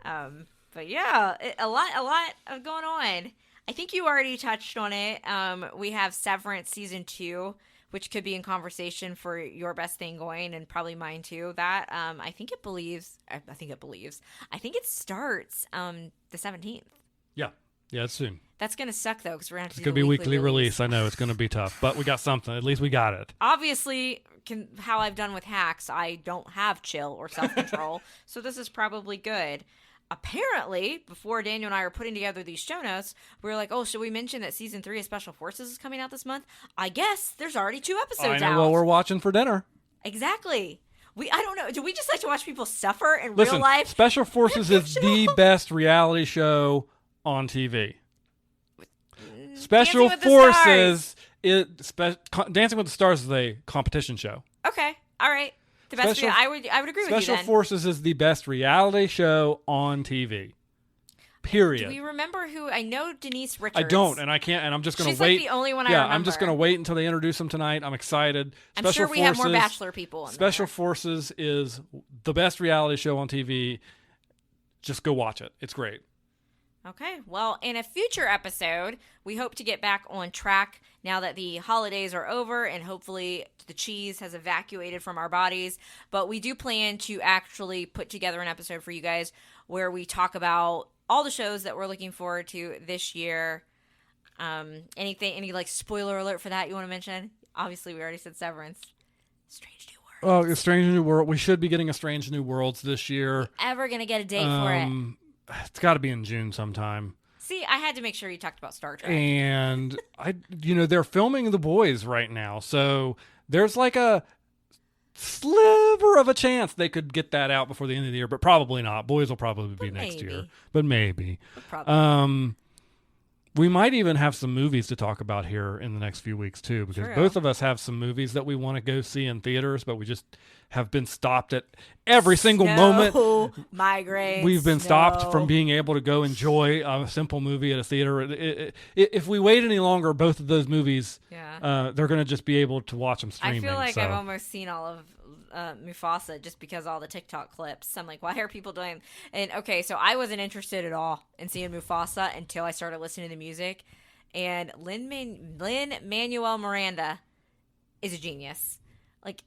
A: But yeah, a lot of going on. I think you already touched on it. We have Severance season 2, which could be in conversation for your best thing going, and probably mine too. That I think it starts the 17th.
B: Yeah, it's soon.
A: That's going to suck, though, because we're going to have to
B: It's going to be weekly release. I know it's going to be tough, but we got something. At least we got it.
A: Obviously, how I've done with hacks, I don't have chill or self-control, so this is probably good. Apparently, before Daniel and I were putting together these show notes, we were like, oh, should we mention that Season 3 of Special Forces is coming out this month? I guess there's already 2 episodes out.
B: Well, we're watching for dinner.
A: Exactly. I don't know. Do we just like to watch people suffer in
B: Listen,
A: real life?
B: Special Forces is the best reality show on TV. Special Forces Dancing with the Stars is a competition show.
A: Okay, all right. The best. I would agree with you.
B: Special Forces is the best reality show on TV. Period.
A: Do we remember who? I know Denise Richards.
B: I don't, and I can't, and I'm just going to wait.
A: She's like the only one I remember.
B: Yeah, I'm just going to wait until they introduce them tonight. I'm excited.
A: I'm sure we have more Bachelor people.
B: Special Forces is the best reality show on TV. Just go watch it. It's great.
A: Okay, well, in a future episode, we hope to get back on track now that the holidays are over and hopefully the cheese has evacuated from our bodies. But we do plan to actually put together an episode for you guys where we talk about all the shows that we're looking forward to this year. Any like spoiler alert for that you want to mention? Obviously, we already said Severance. Strange New Worlds.
B: Oh, Strange New World. We should be getting a Strange New Worlds this year.
A: Ever going to get a date for it?
B: It's got to be in June sometime.
A: See, I had to make sure you talked about Star Trek.
B: And they're filming The Boys right now, so there's like a sliver of a chance they could get that out before the end of the year, but probably not. Boys will probably be next year, but maybe.
A: Probably.
B: We might even have some movies to talk about here in the next few weeks too, because both of us have some movies that we want to go see in theaters, but we just have been stopped at every single moment.
A: Migraines.
B: We've been stopped from being able to go enjoy a simple movie at a theater. If we wait any longer, both of those movies, they're going to just be able to watch them streaming.
A: I feel like I've almost seen all of Mufasa just because all the TikTok clips. I'm like, why are people doing? And okay, so I wasn't interested at all in seeing Mufasa until I started listening to the music. And Lin-Manuel Miranda is a genius, like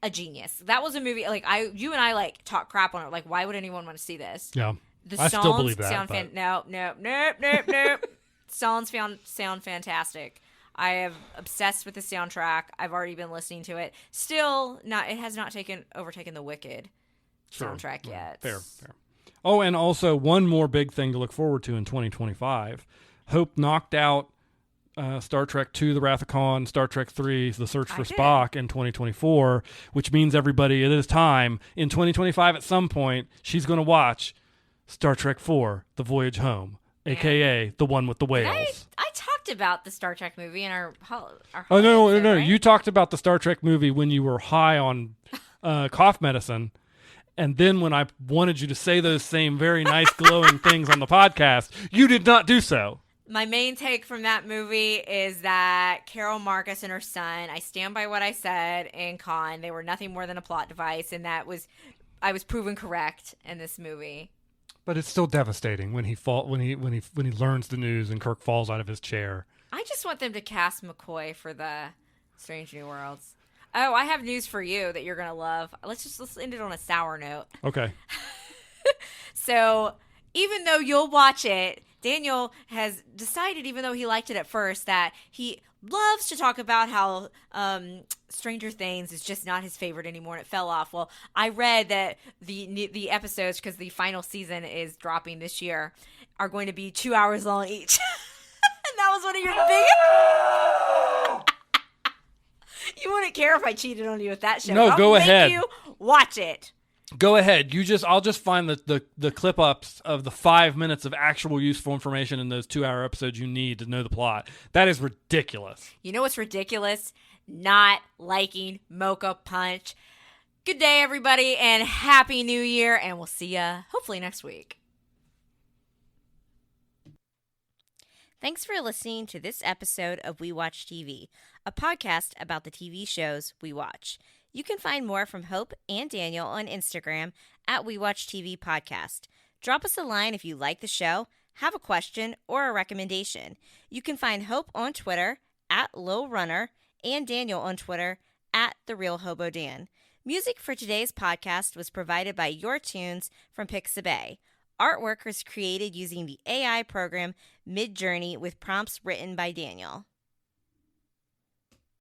A: a genius. That was a movie. Like you and I like talk crap on it. Like, why would anyone want to see this?
B: Yeah,
A: the
B: I
A: songs
B: still believe that.
A: Nope. Songs sound fantastic. I have obsessed with the soundtrack. I've already been listening to it. Still, it has not overtaken the Wicked soundtrack yet.
B: Fair. Oh, and also one more big thing to look forward to in 2025. Hope knocked out Star Trek II, The Wrath of Khan, Star Trek III, The Search for Spock in 2024, which means everybody, it is time in 2025 at some point, she's going to watch Star Trek IV, The Voyage Home, a.k.a. the one with the whales.
A: I talked about the Star Trek movie in our
B: Oh, no.
A: right?
B: You talked about the Star Trek movie when you were high on cough medicine. And then when I wanted you to say those same very nice glowing things on the podcast, you did not do so.
A: My main take from that movie is that Carol Marcus and her son, I stand by what I said in Con. They were nothing more than a plot device, and I was proven correct in this movie.
B: But it's still devastating when he learns the news and Kirk falls out of his chair.
A: I just want them to cast McCoy for the Strange New Worlds. Oh, I have news for you that you're gonna love. Let's end it on a sour note.
B: Okay.
A: So, even though you'll watch it, Daniel has decided, even though he liked it at first, that he loves to talk about how Stranger Things is just not his favorite anymore and it fell off. Well, I read that the episodes, because the final season is dropping this year, are going to be 2 hours long each. And that was one of your biggest... You wouldn't care if I cheated on you with that show.
B: No, go ahead.
A: You watch it.
B: Go ahead. I'll just find the clip ups of the 5 minutes of actual useful information in those 2 hour episodes you need to know the plot. That is ridiculous.
A: You know what's ridiculous? Not liking Mocha Punch. Good day, everybody, and Happy New Year, and we'll see ya hopefully next week. Thanks for listening to this episode of We Watch TV, a podcast about the TV shows we watch. You can find more from Hope and Daniel on Instagram at We Watch TV Podcast. Drop us a line if you like the show, have a question, or a recommendation. You can find Hope on Twitter at Lil Runner and Daniel on Twitter at The Real Hobo Dan. Music for today's podcast was provided by Your Tunes from Pixabay. Artwork was created using the AI program Midjourney with prompts written by Daniel.